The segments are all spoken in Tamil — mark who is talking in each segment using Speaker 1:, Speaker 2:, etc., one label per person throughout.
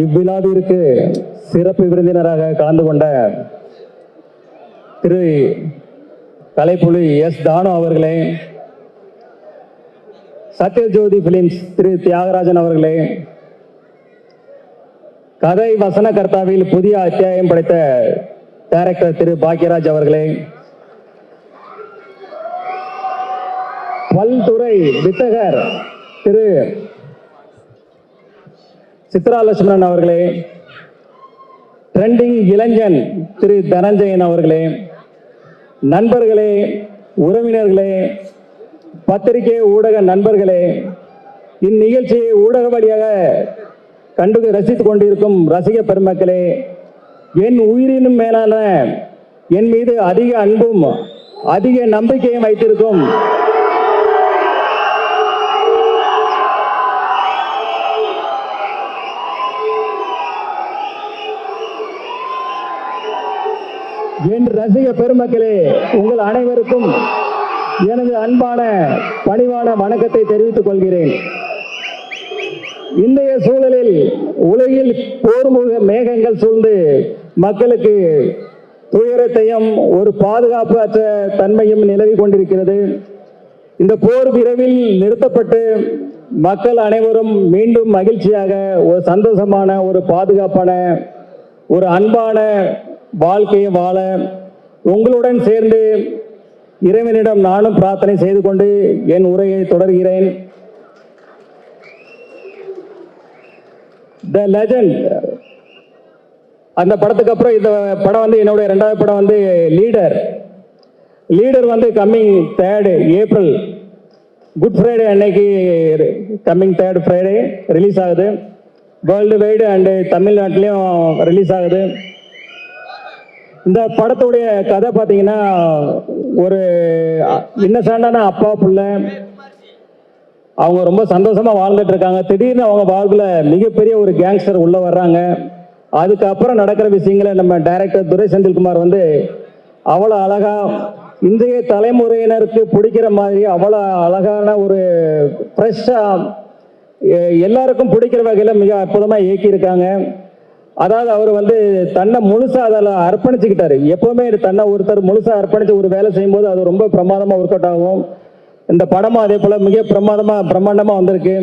Speaker 1: இவ்விழாவிற்கு சிறப்பு விருந்தினராக கலந்து கொண்ட திரு கலைப்புலி எஸ் தானு அவர்களே, சத்யஜோதி பிலிம்ஸ் திரு தியாகராஜன் அவர்களே, கதை வசனகர்த்தாவில் புதிய அத்தியாயம் படைத்த டைரக்டர் திரு பாக்யராஜ் அவர்களே, பல்துறை வித்தகர் திரு சித்ரா லட்சுமணன் அவர்களே, ட்ரெண்டிங் இளைஞன் திரு தனஞ்சயன் அவர்களே, நண்பர்களே, உறவினர்களே, பத்திரிகை ஊடக நண்பர்களே, இந்நிகழ்ச்சியை ஊடக வழியாக கண்டு ரசித்துக் கொண்டிருக்கும் ரசிக பெருமக்களே, என் உயிரினும் மேலான என் மீது அதிக அன்பும் அதிக நம்பிக்கையும் வைத்திருக்கும் என் ரசிக பெருமக்களே, உங்கள் அனைவருக்கும் எனது அன்பான பணிவான வணக்கத்தை தெரிவித்துக் கொள்கிறேன். இன்றைய சூழலில் உலகில் போர்முக மேகங்கள் சூழ்ந்து மக்களுக்கு துயரத்தையும் ஒரு பாதுகாப்பு அற்ற தன்மையும் நிலவி கொண்டிருக்கிறது. இந்த போர் விரைவில் நிறுத்தப்பட்டு மக்கள் அனைவரும் மீண்டும் மகிழ்ச்சியாக ஒரு சந்தோஷமான ஒரு பாதுகாப்பான ஒரு அன்பான வாழ்க்கையை வாழ உங்களுடன் சேர்ந்து இறைவனிடம் நானும் பிரார்த்தனை செய்து கொண்டு என் உரையை தொடர்கிறேன். த லெஜண்ட் அந்த படத்துக்கு அப்புறம் இந்த படம் வந்து என்னுடைய 2வது படம் வந்து லீடர் வந்து coming 3rd April good Friday அன்னைக்கு கம்மிங் 3rd ஃப்ரைடே ரிலீஸ் ஆகுது. வேர்ல்டு வைடு அண்டு தமிழ்நாட்டிலையும் ரிலீஸ் ஆகுது. இந்த படத்துடைய கதை பார்த்தீங்கன்னா, ஒரு இன்னசென்டான அப்பா புள்ள அவங்க ரொம்ப சந்தோஷமா வாழ்ந்துட்டு இருக்காங்க. திடீர்னு அவங்க வாழ்வில் மிகப்பெரிய ஒரு கேங்ஸ்டர் உள்ள வர்றாங்க. அதுக்கப்புறம் நடக்கிற விஷயங்களை நம்ம டைரக்டர் துரை செந்தில்குமார் வந்து அவ்வளோ அழகா இன்றைய தலைமுறையினருக்கு பிடிக்கிற மாதிரி அவ்வளோ அழகான ஒரு ஃப்ரெஷ்ஷாக எல்லாருக்கும் பிடிக்கிற வகையில் மிக அற்புதமாக இயக்கியிருக்காங்க. அதாவது அவர் வந்து தன்னை முழுசா அதில் அர்ப்பணிச்சுக்கிட்டாரு. எப்பவுமே தன்னை ஒருத்தர் முழுசா அர்ப்பணிச்சு ஒரு வேலை செய்யும்போது அது ரொம்ப பிரமாதமாக ஒர்க் அவுட் ஆகும். இந்த படமும் அதே போல் மிக பிரம்மாண்டமாக வந்திருக்கு.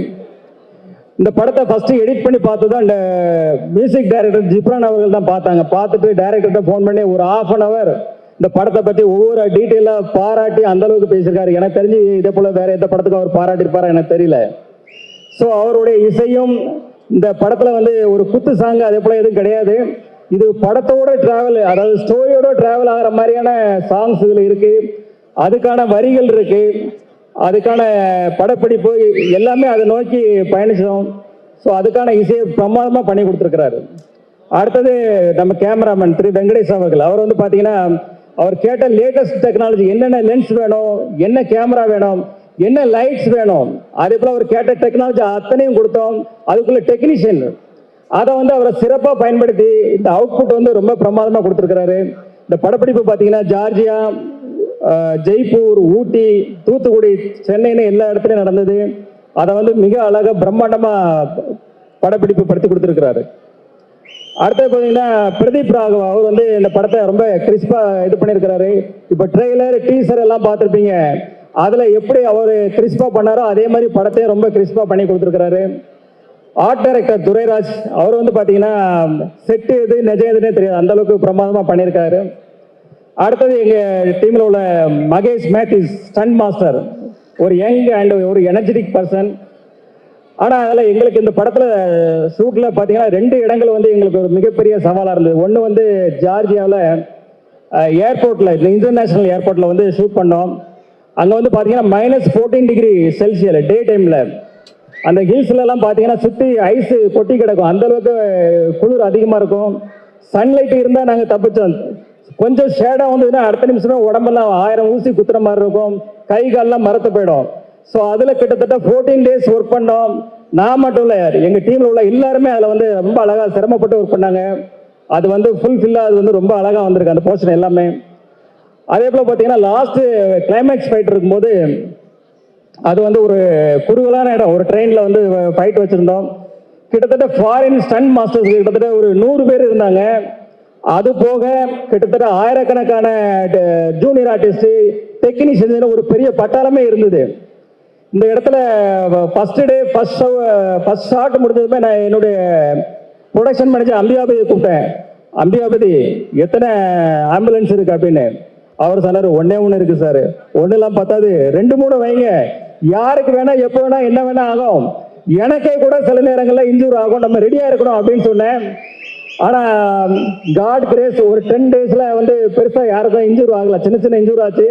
Speaker 1: இந்த படத்தை ஃபஸ்ட்டு எடிட் பண்ணி பார்த்து தான் இந்த மியூசிக் டைரக்டர் ஜிப்ரான் அவர்கள் தான் பார்த்தாங்க. பார்த்துட்டு டைரக்டர்கிட்ட ஃபோன் பண்ணி ஒரு 1/2 hour இந்த படத்தை பற்றி ஒவ்வொரு டீட்டெயிலாக பாராட்டி அந்தளவுக்கு பேசியிருக்காரு. எனக்கு தெரிஞ்சு இதே போல் வேறு எந்த படத்துக்கும் அவர் பாராட்டியிருப்பாரா எனக்கு தெரியல. ஸோ அவருடைய இசையும் இந்த படத்தில் வந்து ஒரு குத்து சாங்கு அதே போல் எதுவும் கிடையாது. இது படத்தோட ட்ராவல், அதாவது ஸ்டோரியோட ட்ராவல் ஆகிற மாதிரியான சாங்ஸ் இதில் இருக்குது. அதுக்கான வரிகள் இருக்குது, அதுக்கான படப்பிடிப்பு எல்லாமே அதை நோக்கி பயணிச்சோம். ஸோ அதுக்கான இசையை பிரமாதமாக பண்ணி கொடுத்துருக்கிறாரு. அடுத்தது நம்ம கேமராமேன் திரு வெங்கடேஷ் அவர்கள். அவர் வந்து பார்த்தீங்கன்னா அவர் கேட்ட லேட்டஸ்ட் டெக்னாலஜி, என்னென்ன லென்ஸ் வேணும், என்ன கேமரா வேணும், என்ன லைட்ஸ் வேணும், அதே போல் அவர் கேட்ட டெக்னாலஜி அத்தனையும் கொடுத்தோம். அதுக்குள்ள டெக்னீஷியன் அதை வந்து அவரை சிறப்பாக பயன்படுத்தி இந்த அவுட்புட் வந்து ரொம்ப பிரமாதமாக கொடுத்துருக்கிறாரு. இந்த படப்பிடிப்பு பார்த்தீங்கன்னா ஜார்ஜியா, ஜெய்ப்பூர், ஊட்டி, தூத்துக்குடி, சென்னைன்னு எல்லா இடத்துலையும் நடந்தது. அதை வந்து மிக அழகாக பிரம்மாண்டமாக படப்பிடிப்பு படுத்தி கொடுத்துருக்கிறாரு. அடுத்தது பார்த்தீங்கன்னா பிரதீப் ராகவ் அவர் வந்து இந்த படத்தை ரொம்ப கிறிஸ்பாக இது பண்ணியிருக்கிறாரு. இப்போ ட்ரெய்லர் டீசர் எல்லாம் பார்த்துருப்பீங்க. அதில் எப்படி அவர் கிறிஸ்பாக பண்ணாரோ அதே மாதிரி படத்தையும் ரொம்ப கிறிஸ்பாக பண்ணி கொடுத்துருக்கிறாரு. ஆர்ட் டைரக்டர் துரைராஜ் அவர் வந்து பார்த்தீங்கன்னா செட்டு எது நிஜம் எதுன்னே தெரியாது, அந்தளவுக்கு பிரமாதமாக பண்ணியிருக்காரு. அடுத்தது எங்கள் டீமில் உள்ள மகேஷ் மேத்யூஸ் ஸ்டண்ட் மாஸ்டர், ஒரு யங் அண்ட் ஒரு எனர்ஜெட்டிக் பர்சன். ஆனால் அதில் எங்களுக்கு இந்த படத்தில் ஷூட்டில் பார்த்தீங்கன்னா 2 இடங்கள் வந்து எங்களுக்கு ஒரு மிகப்பெரிய சவாலாக இருந்தது. ஒன்று வந்து ஜார்ஜியாவில் ஏர்போர்ட்டில், இந்த இன்டர்நேஷ்னல் ஏர்போர்ட்டில் வந்து ஷூட் பண்ணோம். அங்கே வந்து பார்த்தீங்கன்னா -14 டிகிரி செல்சியஸ் டே டைமில். அந்த ஹில்ஸ்லலாம் பார்த்தீங்கன்னா சுற்றி ஐஸு கொட்டி கிடக்கும், அந்தளவுக்கு குளிர் அதிகமாக இருக்கும். சன்லைட் இருந்தால் நாங்கள் தப்பிச்சோம். கொஞ்சம் ஷேடாக வந்ததுன்னா அடுத்த நிமிஷம் உடம்பெல்லாம் 1000 ஊசி குத்துற மாதிரி இருக்கும், கை காலெலாம் மரத்து போயிடும். ஸோ அதில் கிட்டத்தட்ட 14 days ஒர்க் பண்ணோம். நான் மட்டும் இல்லை, எங்கள் டீமில் உள்ள எல்லாருமே அதில் வந்து ரொம்ப அழகாக சிரமப்பட்டு ஒர்க் பண்ணாங்க. அது வந்து ஃபுல்ஃபில்லாக அது வந்து ரொம்ப அழகாக வந்திருக்கு அந்த போர்ஷன் எல்லாமே. அதே போல் பார்த்தீங்கன்னா லாஸ்ட்டு கிளைமேக்ஸ் ஃபைட் இருக்கும்போது அது வந்து ஒரு குறுகலான இடம், ஒரு ட்ரெயினில் வந்து ஃபைட் வச்சுருந்தோம். கிட்டத்தட்ட ஃபாரின் ஸ்டண்ட் மாஸ்டர்ஸ் கிட்டத்தட்ட ஒரு 100 பேர் இருந்தாங்க. அது போக கிட்டத்தட்ட ஆயிரக்கணக்கான ஜூனியர் ஆர்டிஸ்ட், டெக்னீஷியன், ஒரு பெரிய பட்டாளமே இருந்தது. இந்த இடத்துல ஃபர்ஸ்ட் டே ஃபர்ஸ்ட் ஷாட் முடிஞ்சதுமே நான் என்னுடைய ப்ரொடக்ஷன் மேனேஜர் அம்பிகாபதியை கூப்பிட்டேன். அம்பிகாபதி, எத்தனை ஆம்புலன்ஸ் இருக்கு அப்படின்னு. அவர் சொன்னார், ஒன்னே ஒன்று இருக்கு சார். ஒன்றுலாம் பத்தாது, 2-3 வைங்க. யாருக்கு வேணா எப்போ வேணா என்ன வேணா ஆகும். எனக்கே கூட சில நேரங்களில் இன்ஜூர் ஆகும், நம்ம ரெடியா இருக்கணும் அப்படின்னு சொன்னேன். ஆனா காட் கிரேஸ், ஒரு 10 டேஸ்ல வந்து பெருசா யாருக்கும் இன்ஜூர் ஆகல. சின்ன சின்ன இன்ஜூர் ஆச்சு.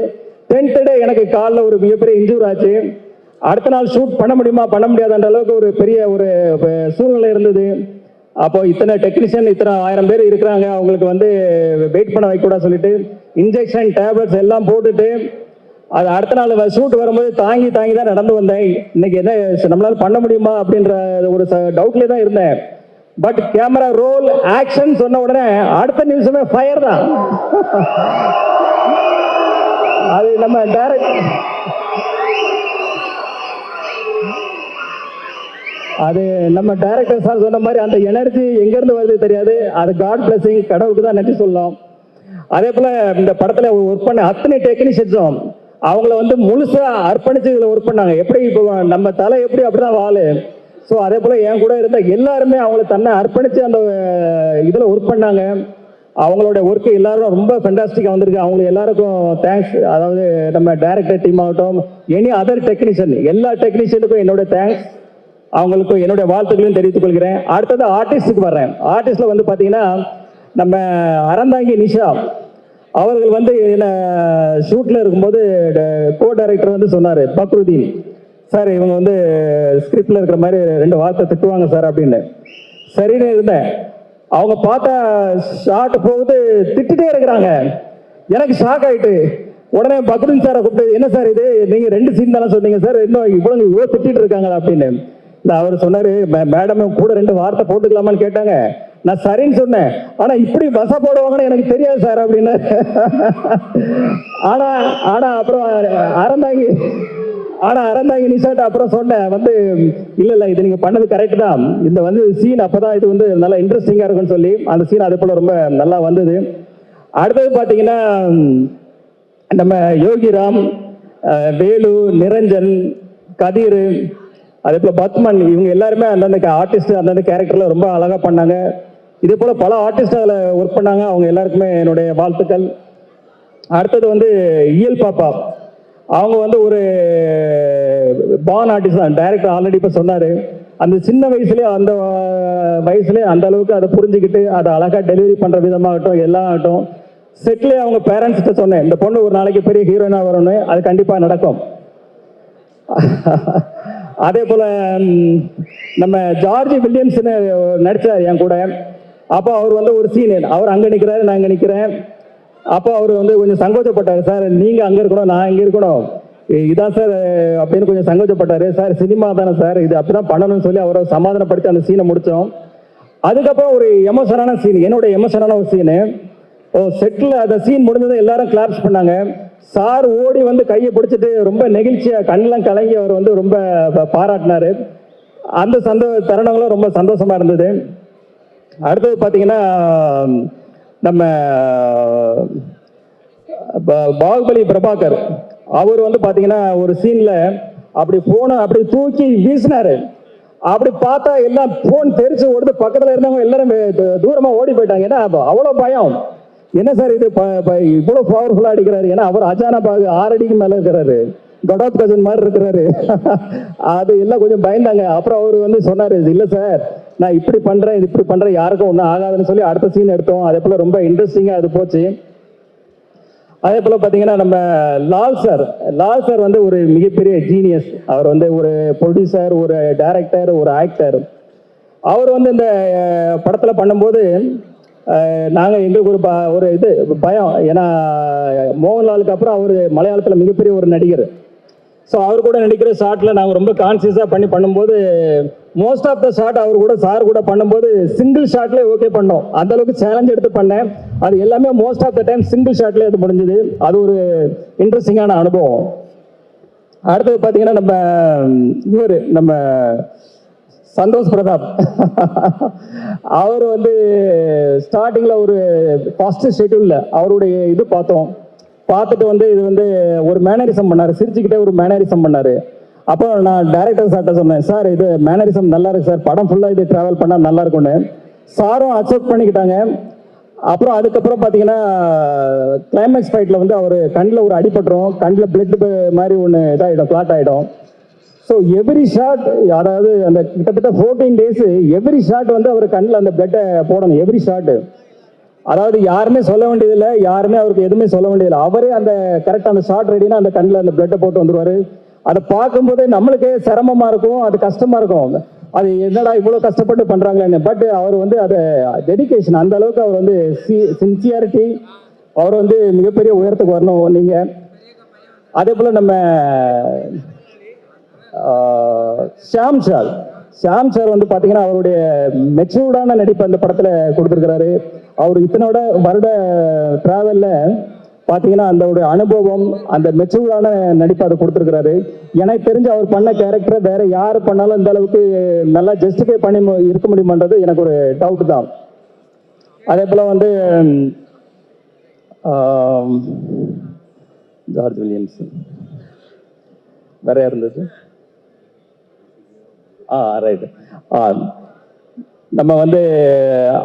Speaker 1: 10th டே எனக்கு காலில் ஒரு மிகப்பெரிய இன்ஜூர் ஆச்சு. அடுத்த நாள் ஷூட் பண்ண முடியுமா பண்ண முடியாதுன்ற அளவுக்கு ஒரு பெரிய ஒரு சூழ்நிலை இருந்தது. அப்போ இத்தனை டெக்னீஷியன், இத்தனை 1000 பேர் இருக்கிறாங்க, அவங்களுக்கு வந்து வெயிட் பண்ண வைக்கூடாது சொல்லிட்டு இன்ஜெக்ஷன் டேப்லெட்ஸ் எல்லாம் போட்டுட்டு அது அடுத்த நாள் ஷூட் வரும்போது தாங்கி தான் நடந்து வந்தேன். இன்னைக்கு என்ன நம்மளால பண்ண முடியுமா அப்படின்ற ஒரு டவுட்லேயே தான் இருந்தேன். பட் கேமரா ரோல் ஆக்ஷன் சொன்ன உடனே அடுத்த நிமிஷமே ஃபயர் தான். அது நம்ம டைரக்டர் சார் சொன்ன மாதிரி அந்த எனர்ஜி எங்கேருந்து வருது தெரியாது. அது காட் பிளஸிங், கடவுளுக்கு தான் நன்றி சொல்லலாம். அதே போல் இந்த படத்தில் ஒர்க் பண்ண அத்தனை டெக்னீஷியன்ஸும் அவங்கள வந்து முழுசாக அர்ப்பணித்து இதில் ஒர்க் பண்ணாங்க. எப்படி இப்போ நம்ம தலை எப்படி அப்படிதான் வாழு. ஸோ அதே போல் என் கூட இருந்த எல்லாருமே அவங்கள தன்னை அர்ப்பணித்து அந்த இதில் ஒர்க் பண்ணாங்க. அவங்களோட ஒர்க்கு எல்லாரும் ரொம்ப ஃபென்டாஸ்டிக்காக வந்திருக்கு. அவங்களுக்கு எல்லாருக்கும் தேங்க்ஸ். அதாவது நம்ம டைரக்டர் டீம் ஆகட்டும், எனி அதர் டெக்னீஷியன், எல்லா டெக்னீஷியனுக்கும் என்னோட தேங்க்ஸ். அவங்களுக்கு என்னுடைய வாழ்த்துக்களையும் தெரிவித்துக் கொள்கிறேன். அடுத்தது ஆர்டிஸ்டுக்கு வர்றேன். ஆர்டிஸ்டில் வந்து பார்த்தீங்கன்னா நம்ம அறந்தாங்கி நிஷா அவர்கள் வந்து என்ன ஷூட்டில் இருக்கும்போது கோ டைரக்டர் வந்து சொன்னார், பக்ருதீன் சார் இவங்க வந்து ஸ்கிரிப்டில் இருக்கிற மாதிரி 2 வார்த்தை திட்டுவாங்க சார் அப்படின்னு. சரின்னு இருந்தேன். அவங்க பார்த்தா ஷார்ட் போகுது, திட்டுட்டே இருக்கிறாங்க. எனக்கு ஷாக் ஆகிட்டு உடனே பக்ருதீன் சாரை கூப்பிட்டு, என்ன சார் இது, நீங்கள் 2 சீன் தானே சொன்னீங்க சார், இன்னும் இவ்வளோ திட்டிட்டு இருக்காங்களா அப்படின்னு. இல்லை அவர் சொன்னார், மேடம் கூட 2 வார்த்தை போட்டுக்கலாமான்னு கேட்டாங்க. நான் சரின்னு சொன்னேன். ஆனா இப்படி பச போடுவாங்கன்னு எனக்கு தெரியாது சார் அப்படின்னு. ஆனா அப்புறம் அறந்தாங்கி நிஷாட்ட அப்புறம் சொன்னேன் வந்து, இல்ல இது நீங்க பண்ணது கரெக்ட் தான். இந்த வந்து சீன் அப்பதான் இது வந்து நல்லா இன்ட்ரெஸ்டிங்கா இருக்குன்னு சொல்லி அந்த சீன் அதே போல ரொம்ப நல்லா வந்தது. அடுத்தது பாத்தீங்கன்னா நம்ம யோகிராம், வேலு, நிரஞ்சன், கதிர், அதே போல பத்மன், இவங்க எல்லாருமே அந்தந்த ஆர்டிஸ்ட் அந்தந்த கேரக்டர்ல ரொம்ப அழகா பண்ணாங்க. இதே போல பல ஆர்டிஸ்ட் அதில் ஒர்க் பண்ணாங்க. அவங்க எல்லாருக்குமே என்னுடைய வாழ்த்துக்கள். அடுத்தது வந்து இயல் பாப்பா, அவங்க வந்து ஒரு பான் ஆர்டிஸ்ட் தான். டைரக்டர் ஆல்ரெடி இப்போ சொன்னார், அந்த சின்ன வயசுலேயே அந்த அளவுக்கு அதை புரிஞ்சுக்கிட்டு அதை அழகாக டெலிவரி பண்ணுற விதமாகட்டும் எல்லாம் ஆகட்டும். செட்லேயே அவங்க பேரண்ட்ஸ்கிட்ட சொன்னேன், இந்த பொண்ணு ஒரு நாளைக்கு பெரிய ஹீரோயினாக வரணும்னு. அது கண்டிப்பாக நடக்கும். அதே போல் நம்ம ஜார்ஜ் வில்லியம்ஸ்னு நடித்தார் என் கூட. அப்போ அவர் வந்து ஒரு சீன், அவர் அங்கே நிற்கிறாரு, நான் இங்கே நிற்கிறேன். அப்போ அவர் வந்து கொஞ்சம் சங்கோச்சப்பட்டார், சார் நீங்கள் அங்கே இருக்கணும் நான் இங்கே இருக்கணும் இதான் சார் அப்படின்னு கொஞ்சம் சங்கோச்சப்பட்டார். சார் சினிமா தானே சார், இது அப்படி தான் பண்ணணும்னு சொல்லி அவரை சமாதானப்படுத்தி அந்த சீனை முடித்தோம். அதுக்கப்புறம் ஒரு எமோஷனான சீன், என்னோட எமோஷனான ஒரு சீனு. செட்டில் அந்த சீன் முடிஞ்சதும் எல்லாரும் கிளாப்ஸ் பண்ணாங்க. சார் ஓடி வந்து கையை பிடிச்சிட்டு ரொம்ப நெகிழ்ச்சியாக கண்ணெல்லாம் கலங்கி அவர் வந்து ரொம்ப பாராட்டினார். அந்த தருணங்களும் ரொம்ப சந்தோஷமாக இருந்தது. அடுத்தது பார்த்தீங்கன்னா நம்ம பாகுபலி பிரபாகர், அவர் வந்து பார்த்தீங்கன்னா ஒரு சீனில் அப்படி ஃபோனை அப்படி தூக்கி வீசினார். அப்படி பார்த்தா எல்லாம் ஃபோன் தெரிச்சு ஓடுது. பக்கத்தில் இருந்தவங்க எல்லாரும் தூரமாக ஓடி போயிட்டாங்க. ஏன்னா அவ்வளோ பயம். என்ன சார் இது இவ்வளோ பவர்ஃபுல்லாக அடிக்கிறாரு. ஏன்னா அவர் அஜானா பாகு 6 அடிக்கு மேலே இருக்கிறாரு, கடோத் கஜன் மாதிரி இருக்கிறாரு. அது எல்லாம் கொஞ்சம் பயந்தாங்க. அப்புறம் அவர் வந்து சொன்னார், இல்லை சார் நான் இப்படி பண்ணுறேன் இது இப்படி பண்ணுறேன் யாருக்கும் ஒன்றும் ஆகாதுன்னு சொல்லி அடுத்த சீன் எடுத்தோம். அதே போல் ரொம்ப இன்ட்ரெஸ்டிங்காக அது போச்சு. அதே போல் பார்த்தீங்கன்னா நம்ம லால் சார் வந்து ஒரு மிகப்பெரிய ஜீனியஸ். அவர் வந்து ஒரு ப்ரொடியூசர், ஒரு டைரக்டர், ஒரு ஆக்டர். அவர் வந்து இந்த படத்தில் பண்ணும்போது நாங்கள் எங்களுக்கு ஒரு இது பயம். ஏன்னா மோகன்லாலுக்கு அப்புறம் அவர் மலையாளத்தில் மிகப்பெரிய ஒரு நடிகர். ஸோ அவர் கூட நடிக்கிற ஷாட்டில் நாங்கள் ரொம்ப கான்சியஸாக பண்ணும்போது மோஸ்ட் ஆஃப் த ஷாட் அவர் கூட சார் கூட பண்ணும்போது சிங்கிள் ஷாட்லேயே ஓகே பண்ணோம். அந்தளவுக்கு சேலஞ்ச் எடுத்து பண்ணேன். அது எல்லாமே most of the time single ஷாட்லேயே அது முடிஞ்சுது. அது ஒரு இன்ட்ரெஸ்டிங்கான அனுபவம். அடுத்தது பார்த்தீங்கன்னா நம்ம சந்தோஷ் பிரதாப். அவர் வந்து ஸ்டார்டிங்கில் ஒரு ஃபர்ஸ்ட் ஷெட்யூலில் அவருடைய இது பார்த்தோம். பார்த்துட்டு வந்து இது வந்து ஒரு மேனரிசம் பண்ணார், சிரிச்சுக்கிட்டே ஒரு மேனரிசம் பண்ணார். அப்போ நான் டைரக்டர் சார்கிட்ட சொன்னேன், சார் இது மேனரிசம் நல்லா இருக்கு சார், படம் ஃபுல்லாக இது ட்ராவல் பண்ணால் நல்லா இருக்கும்னு. சாரும் அக்செப்ட் பண்ணிக்கிட்டாங்க. அப்புறம் அதுக்கப்புறம் பார்த்தீங்கன்னா கிளைமேக்ஸ் ஃபைட்டில் வந்து அவர் கண்ணில் ஒரு அடிபட்டுரும், கண்ணில் பிளட் மாதிரி ஒன்று இதாகிடும், கிளாட் ஆகிடும். ஸோ எவ்ரி ஷாட், அதாவது அந்த கிட்டத்தட்ட 14 டேஸ் எவ்ரி ஷாட் வந்து அவர் கண்ணில் அந்த பிளட்டை போடணும், எவ்ரி ஷாட்டு. அதாவது யாருமே சொல்ல வேண்டியதில்லை, யாருமே அவருக்கு எதுவுமே சொல்ல வேண்டியதில்லை. அவரே அந்த கரெக்டாக அந்த ஷாட் ரெடினா அந்த கண்ணில் அந்த பிளட்டை போட்டு வந்துடுவார். அதை பார்க்கும்போதே நம்மளுக்கே சிரமமாக இருக்கும், அது கஷ்டமாக இருக்கும். அது என்னடா இவ்வளோ கஷ்டப்பட்டு பண்ணுறாங்களேன்னு. பட் அவர் வந்து அதை டெடிகேஷன், அந்த அளவுக்கு அவர் வந்து சின்சியாரிட்டி, அவர் வந்து மிகப்பெரிய உயரத்துக்கு வரணும் நீங்கள். அதே போல் நம்ம ஷாம் சார் வந்து பார்த்தீங்கன்னா அவருடைய மெச்சூர்டான நடிப்பு அந்த படத்தில் கொடுத்துருக்கிறாரு. அவர் இத்தனோட வருட டிராவலில் பார்த்தீங்கன்னா அந்த அனுபவம், அந்த மெச்சூர்டான நடிப்பு அதை கொடுத்துருக்கிறாரு. எனக்கு தெரிஞ்சு அவர் பண்ண கேரக்டரை வேற யார் பண்ணாலும் இந்த அளவுக்கு நல்லா ஜஸ்டிஃபை பண்ணி இருக்க முடியுமான்றது எனக்கு ஒரு டவுட் தான். அதே போல் வந்து ஜார்ஜ் வில்லியம்ஸ் வேற இருந்தது. ரைட். நம்ம வந்து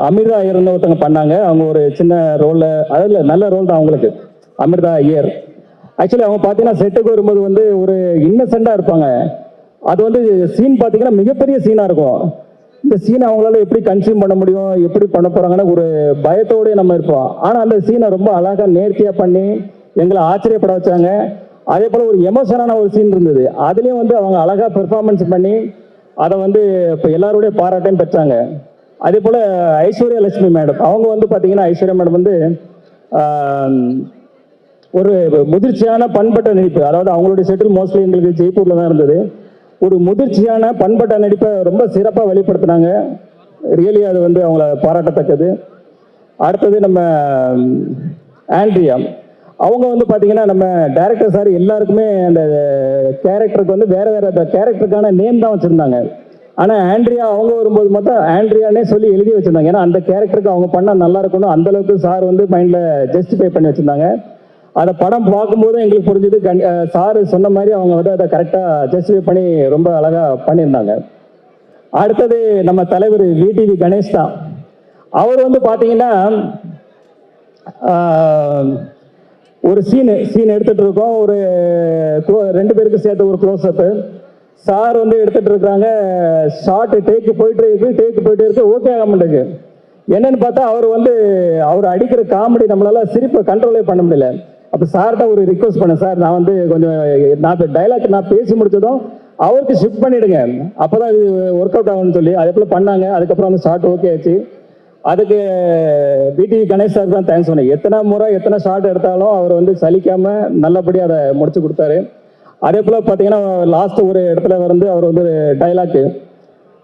Speaker 1: அமிர்தா ஐயர்னு ஒருத்தவங்க பண்ணாங்க. அவங்க ஒரு சின்ன ரோலில், அதில் நல்ல ரோல் தான் அவங்களுக்கு, அமிர்தா ஐயர். ஆக்சுவலி அவங்க பார்த்தீங்கன்னா செட்டுக்கு வரும்போது வந்து ஒரு இன்னசென்ட்டாக இருப்பாங்க. அது வந்து சீன் பார்த்தீங்கன்னா மிகப்பெரிய சீனாக இருக்கும். இந்த சீனை அவங்களால எப்படி கன்சியூம் பண்ண முடியும், எப்படி பண்ண போகிறாங்கன்னு ஒரு பயத்தோடய நம்ம இருப்போம். ஆனால் அந்த சீனை ரொம்ப அழகாக நேர்த்தியாக பண்ணி எங்களை ஆச்சரியப்பட வச்சாங்க. அதே போல் ஒரு எமோஷனான ஒரு சீன் இருந்தது, அதுலேயும் வந்து அவங்க அழகாக பெர்ஃபார்மன்ஸ் பண்ணி அதை வந்து இப்போ எல்லாருடைய பாராட்டையும் பெற்றாங்க. அதே போல் ஐஸ்வர்யா லட்சுமி மேடம், அவங்க வந்து பார்த்தீங்கன்னா ஐஸ்வர்யா மேடம் வந்து ஒரு முதிர்ச்சியான பண்பட்ட நடிப்பு. அதாவது அவங்களுடைய செட்டில் மோஸ்ட்லி எங்களுக்கு ஜெய்ப்பூரில் தான் இருந்தது. ஒரு முதிர்ச்சியான பண்பட்ட நடிப்பை ரொம்ப சிறப்பாக வெளிப்படுத்தினாங்க. ரியலி அது வந்து அவங்கள பாராட்டத்தக்கது. அடுத்தது நம்ம ஆண்ட்ரியா, அவங்க வந்து பார்த்தீங்கன்னா நம்ம டைரக்டர் சார் எல்லாருக்குமே அந்த கேரக்டருக்கு வந்து வேற வேற கேரக்டருக்கான நேம் தான் வச்சுருந்தாங்க. ஆனால் ஆண்ட்ரியா அவங்க வரும்போது மட்டும் ஆண்ட்ரியானே சொல்லி எழுதி வச்சுருந்தாங்க. ஏன்னா அந்த கேரக்டருக்கு அவங்க பண்ணால் நல்லா இருக்கணும், அந்தளவுக்கு சார் வந்து மைண்டில் ஜஸ்டிஃபை பண்ணி வச்சுருந்தாங்க. அதை படம் பார்க்கும்போது எங்களுக்கு புரிஞ்சுது, சார் சொன்ன மாதிரி அவங்க வந்து அதை கரெக்டாக ஜஸ்டிஃபை பண்ணி ரொம்ப அழகாக பண்ணியிருந்தாங்க. அடுத்தது நம்ம தலைவர் VTV கணேஷ் தான். அவர் வந்து பார்த்தீங்கன்னா ஒரு சீன் எடுத்துட்டு இருக்கோம், ஒரு 2 பேருக்கு சேர்த்து ஒரு க்ளோஸ்அப்பு. சார் வந்து எடுத்துட்டு இருக்காங்க, ஷார்ட் டேக்கு போயிட்டு இருக்கு, ஓகே ஆக மாட்டேங்குது. என்னன்னு பார்த்தா அவர் அடிக்கிற காமெடி நம்மளால சிரிப்பை கண்ட்ரோலே பண்ண முடியல. அப்போ சார்கிட்ட ஒரு ரிக்வஸ்ட் பண்ணேன், சார் நான் வந்து கொஞ்சம் டைலாக் நான் பேசி முடிச்சதும் அவருக்கு ஷிஃப்ட் பண்ணிடுங்க, அப்போதான் இது ஒர்க் அவுட் ஆகும்னு சொல்லி அதே போல் பண்ணாங்க. அதுக்கப்புறம் அந்த ஷார்ட் ஓகே ஆச்சு. அதுக்கு VTV கணேஷ் சார் தான் தேங்க்ஸ் சொன்னேன். எத்தனை முறை எத்தனை ஷார்ட் எடுத்தாலும் அவர் வந்து சலிக்காம நல்லபடியாக அதை முடிச்சு கொடுத்தாரு. அதே போல் பார்த்தீங்கன்னா லாஸ்ட் ஒரு இடத்துல வந்து அவர் வந்து டைலாக்கு,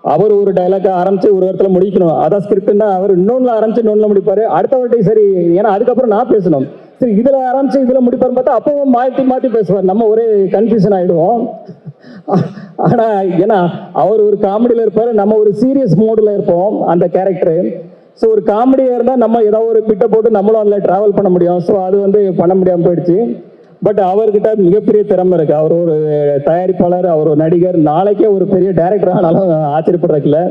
Speaker 1: அவர் ஒரு டைலாக் ஆரம்பிச்சு ஒரு இடத்துல முடிக்கணும், அதான் ஸ்கிரிப்ட்னா அவர் இன்னொன்று ஆரம்பிச்சு இன்னொன்று முடிப்பாரு. அடுத்த வாட்டி சரி, ஏன்னா அதுக்கப்புறம் நான் பேசணும், சரி இதில் ஆரம்பிச்சு இதில் முடிப்பாருன்னு பார்த்தா அப்பவும் மாற்றி பேசுவார், நம்ம ஒரே கன்ஃபியூஷன் ஆகிடுவோம். ஆனால் ஏன்னா அவர் ஒரு காமெடியில் இருப்பார், நம்ம ஒரு சீரியஸ் மோடில் இருப்போம் அந்த கேரக்டரு. ஸோ ஒரு காமெடியாக இருந்தால் நம்ம ஏதாவது ஒரு பிட்டை போட்டு நம்மளும் அதில் ட்ராவல் பண்ண முடியும். ஸோ அது வந்து பண்ண முடியாமல் போயிடுச்சு. பட் அவர்கிட்ட மிகப்பெரிய திறமை இருக்குது. அவர் ஒரு தயாரிப்பாளர், அவர் ஒரு நடிகர், நாளைக்கே ஒரு பெரிய டைரக்டர் ஆனாலும் ஆச்சரியப்படுறதுல.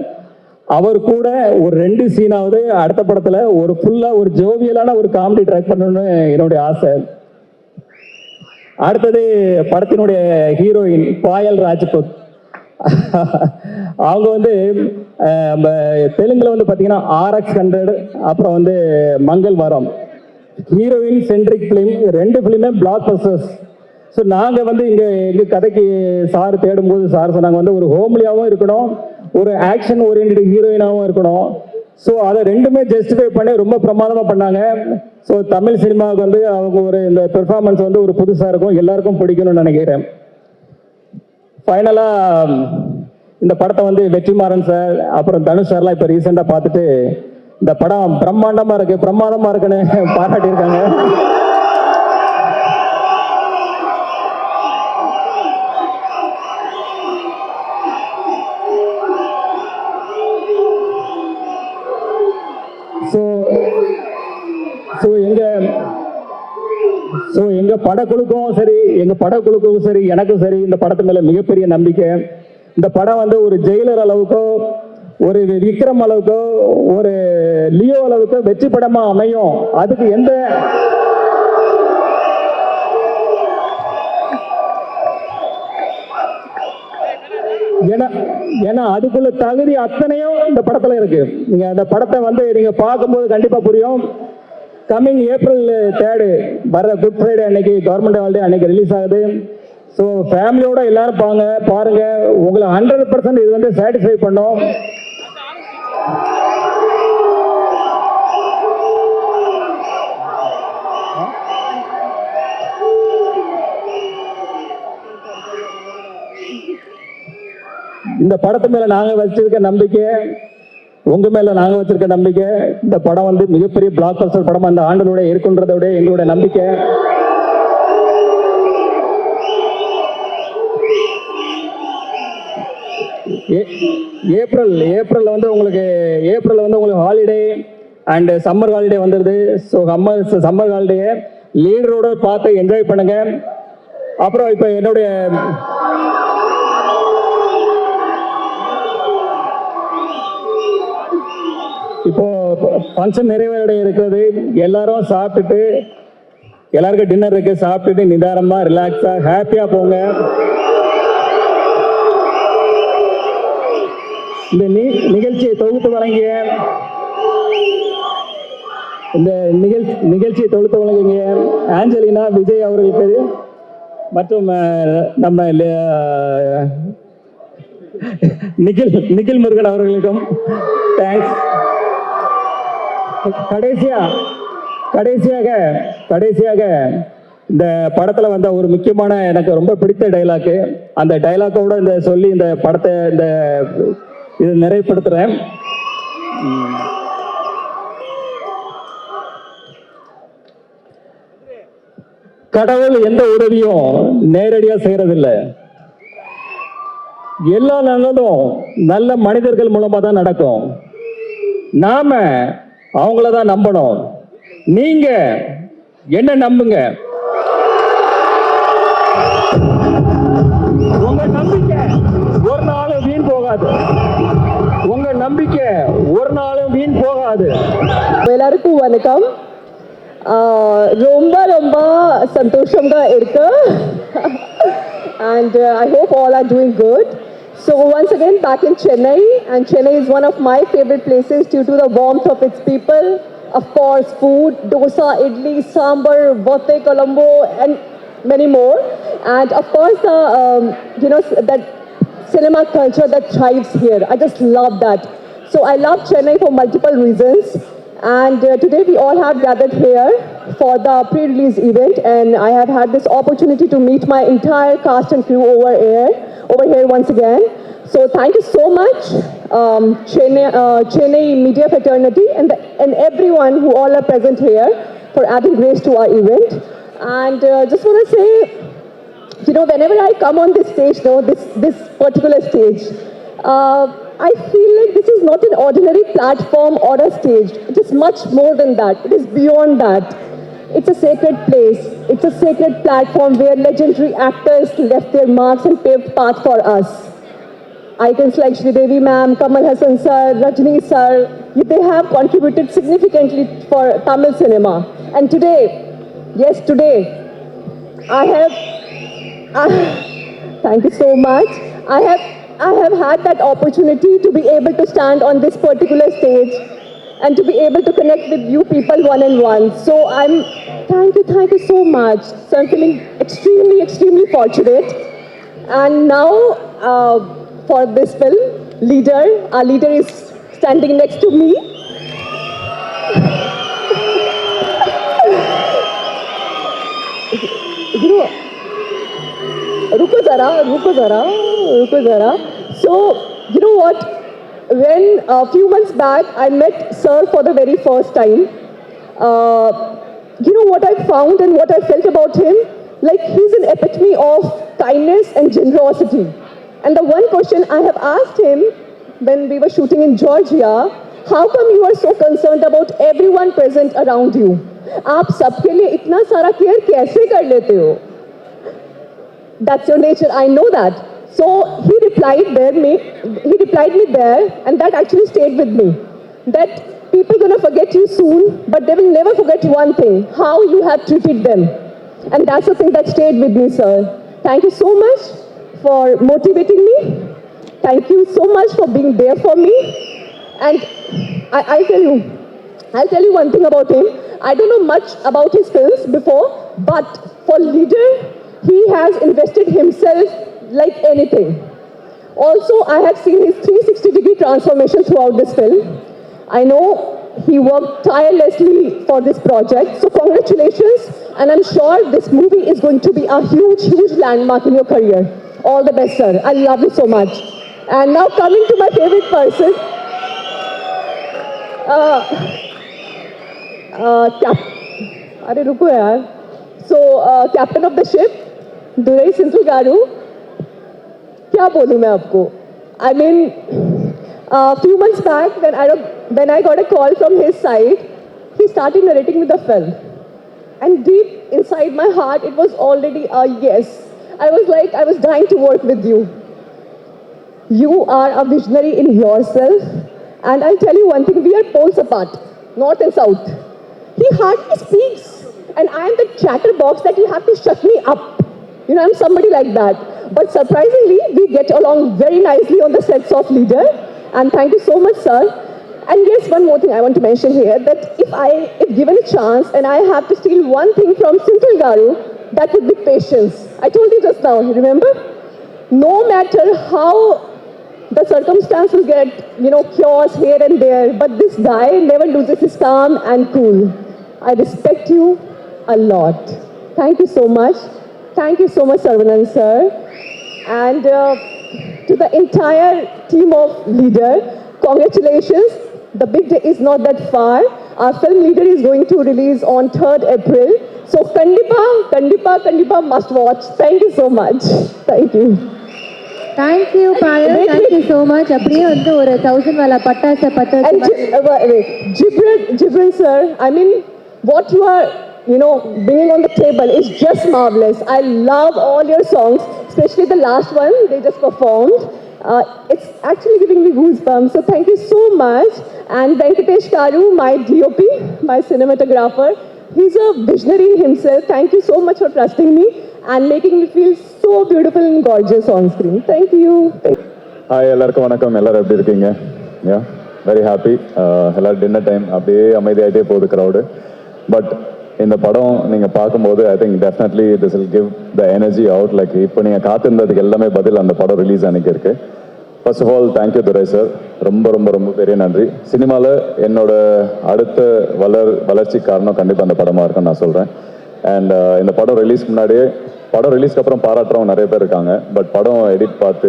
Speaker 1: அவர் கூட ஒரு 2 சீனாவது அடுத்த படத்தில் ஒரு ஃபுல்லாக ஒரு ஜோவியலான ஒரு காமெடி ட்ராக் பண்ணணும்னு என்னுடைய ஆசை. அடுத்தது படத்தினுடைய ஹீரோயின் பாயல் ராஜ்புத். அவங்க வந்து தெலுங்குல வந்து பார்த்தீங்கன்னா RX100, அப்புறம் வந்து Mangalavaaram, heroine centric film, 2 ஃபிலிமே பிளாக் பஸ்டர்ஸ். ஸோ நாங்கள் வந்து எங்கள் கதைக்கு சார் தேடும்போது சார் சொன்னாங்க வந்து ஒரு ஹோம்லியாகவும் இருக்கணும், ஒரு ஆக்ஷன் ஓரியன்ட் ஹீரோயினாகவும் இருக்கணும். ஸோ அதை 2மே ஜஸ்டிஃபை பண்ணி ரொம்ப பிரமாதமாக பண்ணாங்க. ஸோ தமிழ் சினிமாவுக்கு வந்து அவங்க இந்த பெர்ஃபார்மன்ஸ் வந்து ஒரு புதுசாக இருக்கும், எல்லாருக்கும் பிடிக்கணும்னு நினைக்கிறேன். ஃபைனலாக இந்த படத்தை வந்து வெற்றிமாறன் சார் அப்புறம் தனுஷ் சார்லாம் இப்போ ரீசெண்டாக பார்த்துட்டு இந்த படம் பிரமாதமாக இருக்குன்னு பாராட்டியிருக்காங்க. ஸோ எங்க படக்குழுக்கும் சரி எனக்கும் சரி இந்த படத்து மேல மிகப்பெரிய நம்பிக்கை. இந்த படம் வந்து ஒரு ஜெயிலர் அளவுக்கோ ஒரு விக்ரம் அளவுக்கோ ஒரு லியோ அளவுக்கோ வெற்றி படமா அமையும். அதுக்கு ஏன்னா அதுக்குள்ள தகுதி அத்தனையும் இந்த படத்துல இருக்கு. நீங்க அந்த படத்தை வந்து நீங்க பார்க்கும்போது கண்டிப்பா புரியும். கம்மிங் April 3 வர குட் ஃப்ரைடே அன்னைக்கு கவர்மெண்ட் ஹாலிடே அன்னைக்கு ரிலீஸ் ஆகுது. ஸோ ஃபேமிலியோட எல்லாரும் பாருங்க. உங்களை 100% இது வந்து சாட்டிஸ்ஃபை பண்ணும். இந்த படத்து மேல நாங்க வச்சிருக்க நம்பிக்கை, உங்க மேல நாங்க வச்சிருக்க நம்பிக்கை, இந்த படம் வந்து மிகப்பெரிய பிளாக் பஸ்டர் படம் அந்த ஆண்டலோட இருக்குன்றதை விட எங்களோட நம்பிக்கை. ஏப்ரல் வந்து உங்களுக்கு ஹாலிடே அண்ட் சம்மர் ஹாலிடே வந்துடுது. ஸோ சம்மர் ஹாலிடே லீடரோட பார்த்து என்ஜாய் பண்ணுங்க. அப்புறம் இப்போ என்னுடைய இப்போ ஃபங்க்ஷன் நிறைவேற இருக்கிறது. எல்லாரும் சாப்பிட்டுட்டு எல்லாருக்கும் டின்னர் இருக்கு. சாப்பிட்டுட்டு நிதானமா ரிலாக்ஸா ஹாப்பியா போங்க. இந்த நிகழ்ச்சியை தொகுத்து வழங்கிய ஆஞ்சலினா விஜய் அவர்களுக்கு மற்றும் நம்ம நிகில் முருகன் அவர்களுக்கும் தேங்க்ஸ். கடைசியாக இந்த படத்துல வந்த ஒரு முக்கியமான எனக்கு ரொம்ப பிடித்த டைலாக், அந்த டைலாக்கோட சொல்லி இந்த படத்தை இது நிறைவுபடுத்துறேன். கடவுள் எந்த உதவியும் நேரடியா செய்யறதில்லை. எல்லா நல்லதும் நல்ல மனிதர்கள் மூலமா தான் நடக்கும். நாம அவங்களதான் நம்பணும். நீங்க என்ன நம்புங்க. உங்க நம்பிக்கை ஒரு நாளும் வீண் போகாது.
Speaker 2: எல்லாருக்கும் வணக்கம். ரொம்ப ரொம்ப சந்தோஷம்గా இருக்கு. And I hope all are doing good. So once again back in Chennai, and Chennai is one of my favorite places due to the warmth of its people. Of course, food, dosa, idli, sambar, botte, Colombo, and many more. And of course, that cinema culture that thrives here. I just love that. So I love Chennai for multiple reasons. And today we all have gathered here for the pre-release event, and I have had this opportunity to meet my entire cast and crew over here once again. So thank you so much, Chennai Media Fraternity and everyone who all are present here for adding grace to our event. And just want to say, whenever I come on this stage, this particular stage, I feel like this is not an ordinary platform or a stage. It is much more than that. It is beyond that. It's a sacred place. It's a sacred platform where legendary actors left their marks and paved path for us. Icons like Sridevi ma'am, Kamal Hassan sir, Rajni sir, they have contributed significantly for Tamil cinema. And today, thank you so much. I have had that opportunity to be able to stand on this particular stage and to be able to connect with you people one-on-one. So thank you so much. So I'm feeling extremely, extremely fortunate. And now for this film, our leader is standing next to me. रुको जरा. So, you know what? When a few months back I met Sir for the very first time, you know what I found and what I felt about him? Like, he's an epitome of kindness and generosity. And the one question I have asked him when we were shooting in Georgia How come you are so concerned about everyone present around you? आप सबके लिए इतना सारा केयर कैसे कर लेते हो? That's your nature, I know that. So he replied me there, and that actually stayed with me. That people gonna forget you soon, but they will never forget one thing: how you have treated them. And that's the thing that stayed with me, sir. Thank you so much for motivating me. Thank you so much for being there for me. And I'll tell you one thing about him. I don't know much about his films before, but for Leader, he has invested himself like anything. Also, I have seen his 360-degree transformation throughout this film. I know he worked tirelessly for this project. So congratulations, and I'm sure this movie is going to be a huge, huge landmark in your career. All the best, sir. I love you so much. And now coming to my favorite person, अरे रुको यार. So captain of the ship, Durai Sinthil Garu. क्या बोलूँ मैं आपको? I mean, a few months back, when I got a call from his side, he started narrating me the film. And deep inside my heart, it was already a yes. I was dying to work with you. You are a visionary in yourself. And I'll tell you one thing, we are poles apart, north and south. He hardly speaks. And I am the chatterbox that you have to shut me up. You know, I'm somebody like that. But surprisingly, we get along very nicely on the sets of Leader. And thank you so much, sir. And yes, one more thing I want to mention here, that if given a chance and I have to steal one thing from Sinthil Garu, that would be patience. I told you just now, remember? No matter how the circumstances get, chaos here and there, but this guy never loses his calm and cool. I respect you a lot. Thank you so much. Thank you so much, Saravanan sir. And to the entire team of Leader, congratulations. The big day is not that far. Our film Leader is going to release on 3rd April. So Kandipa must watch. Thank you so much. Thank you.
Speaker 3: Thank you, Payal. Thank you so much. அப்படியே வந்து ஒரு 1000 वाला பட்டாசை பத்த
Speaker 2: And Jibran sir, I mean, what you are, bringing on the table is just marvelous. I love all your songs, especially the last one they just performed. It's actually giving me goosebumps. So thank you so much. And Venkatesh Karu, my DOP, my cinematographer, he's a visionary himself. Thank you so much for trusting me and making me feel so beautiful and gorgeous on screen. Thank you.
Speaker 4: Hi எல்லாருக்கும் வணக்கம். எல்லாரும் எப்படி இருக்கீங்க? Yeah very happy. எல்லாரும் டின்னர் டைம் அப்படியே அமைதியாகிட்டே போகுது க்ரௌடு. பட் இந்த படம் நீங்கள் பார்க்கும்போது I think definitely this will give the energy out. Like இப்போ நீங்கள் காத்திருந்ததுக்கு எல்லாமே பதில் அந்த படம் ரிலீஸ் அன்னைக்கு இருக்குது. First of all thank you Durai sir. ரொம்ப ரொம்ப ரொம்ப பெரிய நன்றி. சினிமாவில் என்னோட அடுத்த வளர்ச்சி காரணம் கண்டிப்பாக அந்த படமாக இருக்குன்னு நான் சொல்கிறேன். அண்ட் இந்த படம் ரிலீஸ்க்கு முன்னாடியே, படம் ரிலீஸ்க்கு அப்புறம் பாராட்டுறவங்க நிறைய பேர் இருக்காங்க. பட் படம் எடிட் பார்த்து,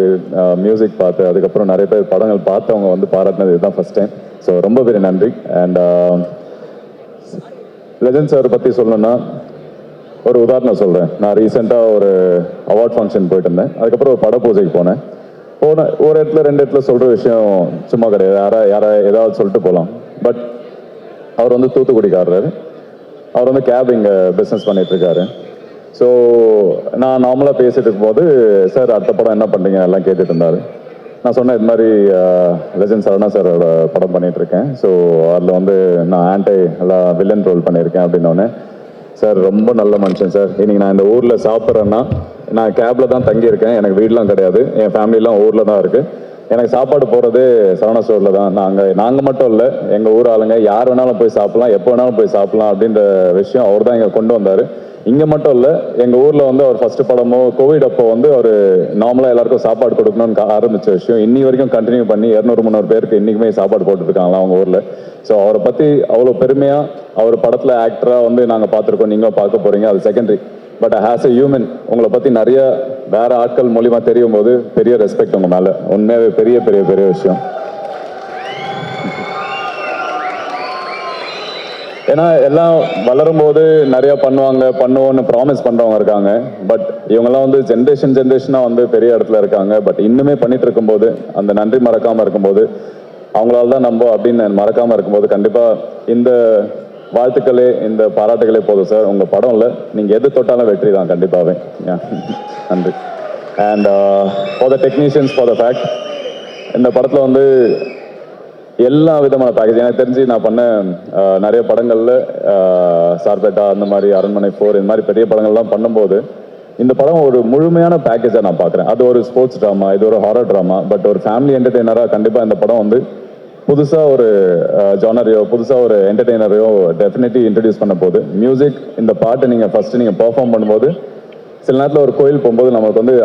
Speaker 4: மியூசிக் பார்த்து, அதுக்கப்புறம் நிறைய பேர் படங்கள் பார்த்தவங்க வந்து பாராட்டினது இதுதான் ஃபர்ஸ்ட் டைம். ஸோ ரொம்ப பெரிய நன்றி. அண்ட் லெஜண்ட் சார் பற்றி சொல்லணும்னா ஒரு உதாரணம் சொல்கிறேன். நான் ரீசெண்டாக ஒரு அவார்ட் ஃபங்க்ஷன் போயிட்டு இருந்தேன். அதுக்கப்புறம் ஒரு பட பூஜைக்கு போனேன். ஒரு இடத்துல 2 இடத்துல சொல்கிற விஷயம் சும்மா கிடையாது. யாரா ஏதாவது சொல்லிட்டு போகலாம். பட் அவர் வந்து தூத்துக்குடிக்காரர். அவர் வந்து கேப் இங்கே பிஸ்னஸ் பண்ணிகிட்ருக்காரு. ஸோ நான் நார்மலாக பேசிகிட்டு இருக்கும்போது, சார் அடுத்த படம் என்ன பண்ணுறீங்க எல்லாம் கேட்டுட்டு இருந்தார். நான் சொன்னேன், இது மாதிரி லெஜண்ட் சரவணா சாரோட படம் பண்ணிகிட்ருக்கேன். ஸோ அதில் வந்து நான் எல்லாம் வில்லன் ரோல் பண்ணியிருக்கேன் அப்படின்னோடனே, சார் ரொம்ப நல்ல மனுஷன் சார். இன்றைக்கி நான் இந்த ஊரில் சாப்பிட்றேன்னா நான் கேபில் தான் தங்கியிருக்கேன். எனக்கு வீடெலாம் கிடையாது. என் ஃபேமிலிலாம் ஊரில் தான் இருக்குது. எனக்கு சாப்பாடு போகிறது சரவணா ஸ்டோரில் தான். நாங்கள் மட்டும் இல்லை, எங்கள் ஊர் ஆளுங்க யார் வேணாலும் போய் சாப்பிட்லாம், எப்போ வேணாலும் போய் சாப்பிட்லாம் அப்படின்ற விஷயம் அவர் தான் இங்கே கொண்டு வந்தார். இங்கே மட்டும் இல்லை, எங்கள் ஊரில் வந்து அவர் ஃபஸ்ட்டு படமோ கோவிட் அப்போ வந்து அவர் நார்மலாக எல்லாருக்கும் சாப்பாடு கொடுக்கணும்னு ஆரம்பித்த விஷயம் இன்னி வரைக்கும் கண்டினியூ பண்ணி 200-300 பேருக்கு இன்றைக்குமே சாப்பாடு போட்டுருக்காங்களா அவங்க ஊரில். ஸோ அவரை பற்றி அவ்வளோ பெருமையாக, அவர் படத்தில் ஆக்டராக வந்து நாங்கள் பார்த்துருக்கோம், நீங்களும் பார்க்க போகிறீங்க, அது secondary. But as a human உங்களை பற்றி நிறைய வேறு ஆட்கள் மூலிமா தெரியும் போது பெரிய ரெஸ்பெக்ட் உங்கள் மேலே. உண்மையாகவே பெரிய பெரிய பெரிய விஷயம். ஏன்னா எல்லாம் வளரும் போது நிறையா பண்ணுவோன்னு ப்ராமிஸ் பண்ணுறவங்க இருக்காங்க. பட் இவங்கெல்லாம் வந்து ஜென்ரேஷனாக வந்து பெரிய இடத்துல இருக்காங்க. பட் இன்னுமே பண்ணிட்டு இருக்கும்போது, அந்த நன்றி மறக்காமல் இருக்கும்போது அவங்களால தான் நம்ம அப்படின்னு மறக்காமல் இருக்கும்போது கண்டிப்பாக இந்த வாழ்த்துக்களே இந்த பாராட்டுகளே போதும் சார். உங்கள் படம் இல்லை, நீங்கள் எது தொட்டாலும் வெற்றி தான் கண்டிப்பாகவே. நன்றி. And for the technicians for the fact, இந்த படத்தில் வந்து எல்லா விதமான பேக்கேஜ் எனக்கு தெரிஞ்சு நான் பண்ண நிறைய படங்களில் சார்பேட்டா அந்த மாதிரி அரண்மனை 4 இந்த மாதிரி பெரிய படங்கள்லாம் பண்ணும்போது இந்த படம் ஒரு முழுமையான பேக்கேஜாக நான் பார்க்குறேன். அது ஒரு ஸ்போர்ட்ஸ் ட்ராமா, இது ஒரு ஹாரர் ட்ராமா, பட் ஒரு ஃபேமிலி என்டர்டெய்னராக கண்டிப்பாக இந்த படம் வந்து புதுசாக ஒரு ஜானரையோ புதுசாக ஒரு என்டர்டெய்னரையோ டெஃபினெட்லி இன்ட்ரடியூஸ் பண்ண போகுது. மியூசிக், இந்த பாட்டு நீங்கள் ஃபஸ்ட்டு நீங்கள் பெர்ஃபார்ம் பண்ணும்போது சில நேரத்தில் ஒரு கோயில் போகும்போது நமக்கு வந்து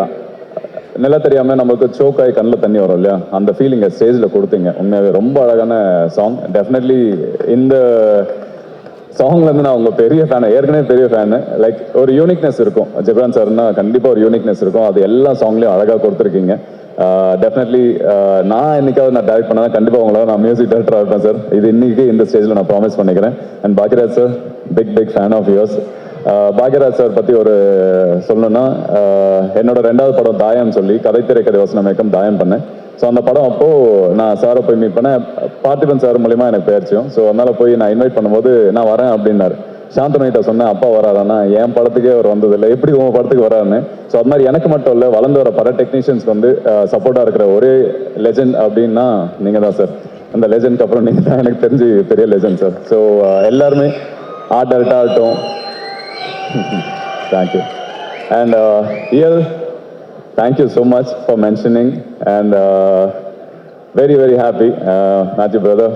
Speaker 4: நில தெரியாமல் நமக்கு சோக்காய் கண்ணில் தண்ணி வரும் இல்லையா, அந்த ஃபீலிங்கை ஸ்டேஜில் கொடுத்தீங்க. உண்மையாகவே ரொம்ப அழகான சாங். டெஃபினெட்லி இந்த சாங்லேருந்து நான் உங்கள் பெரிய ஃபேனு, ஏற்கனவே பெரிய ஃபேனு. லைக் ஒரு யூனிக்னஸ் இருக்கும் ஜெப்ரான் சார்னா, கண்டிப்பாக ஒரு யூனிக்னஸ் இருக்கும். அது எல்லா சாங்லேயும் அழகாக கொடுத்துருக்கீங்க. டெஃபினெட்லி நான் என்னைக்காவது நான் டைரக்ட் பண்ணால் கண்டிப்பாக உங்களால் நான் மியூசிக் டைரக்டராக இருப்பேன் சார். இது இன்னைக்கு இந்த ஸ்டேஜில் நான் ப்ராமிஸ் பண்ணிக்கிறேன். And Bhagyaraj sir, big fan of yours. Bhagyaraj sir பற்றி ஒரு சொல்லணும்னா, என்னோட 2வது படம் தாயம் சொல்லி கதை திரைக்கதை வசனம் இயக்கம் தாயம் பண்ணேன். ஸோ அந்த படம் அப்போது நான் சாரை போய் மீட் பண்ணேன். பார்த்திபன் சார் மூலிமா எனக்கு பேர்ச்சியும். ஸோ அதனால் போய் நான் இன்வைட் பண்ணும்போது நான் வரேன் அப்படின்னாரு. சாந்தனிட்ட சொன்னேன், அப்பா வராதானா, என் படத்துக்கே அவர் வந்ததில்லை, எப்படி உங்கள் படத்துக்கு வரான்னு. ஸோ அது மாதிரி எனக்கு மட்டும் இல்லை, வளர்ந்து வர பல டெக்னீஷியன்ஸ்க்கு வந்து சப்போர்ட்டாக இருக்கிற ஒரே லெஜெண்ட் அப்படின்னா நீங்கள் தான் சார். அந்த லெஜெண்ட்க்கு அப்புறம் நீங்கள் தான் எனக்கு தெரிஞ்சு பெரிய லெஜெண்ட் சார். ஸோ எல்லாருமே ஆர்ட் டைரக்டாக ஆகட்டும். Thank you. And thank you so much for mentioning, and very happy, Matthew brother,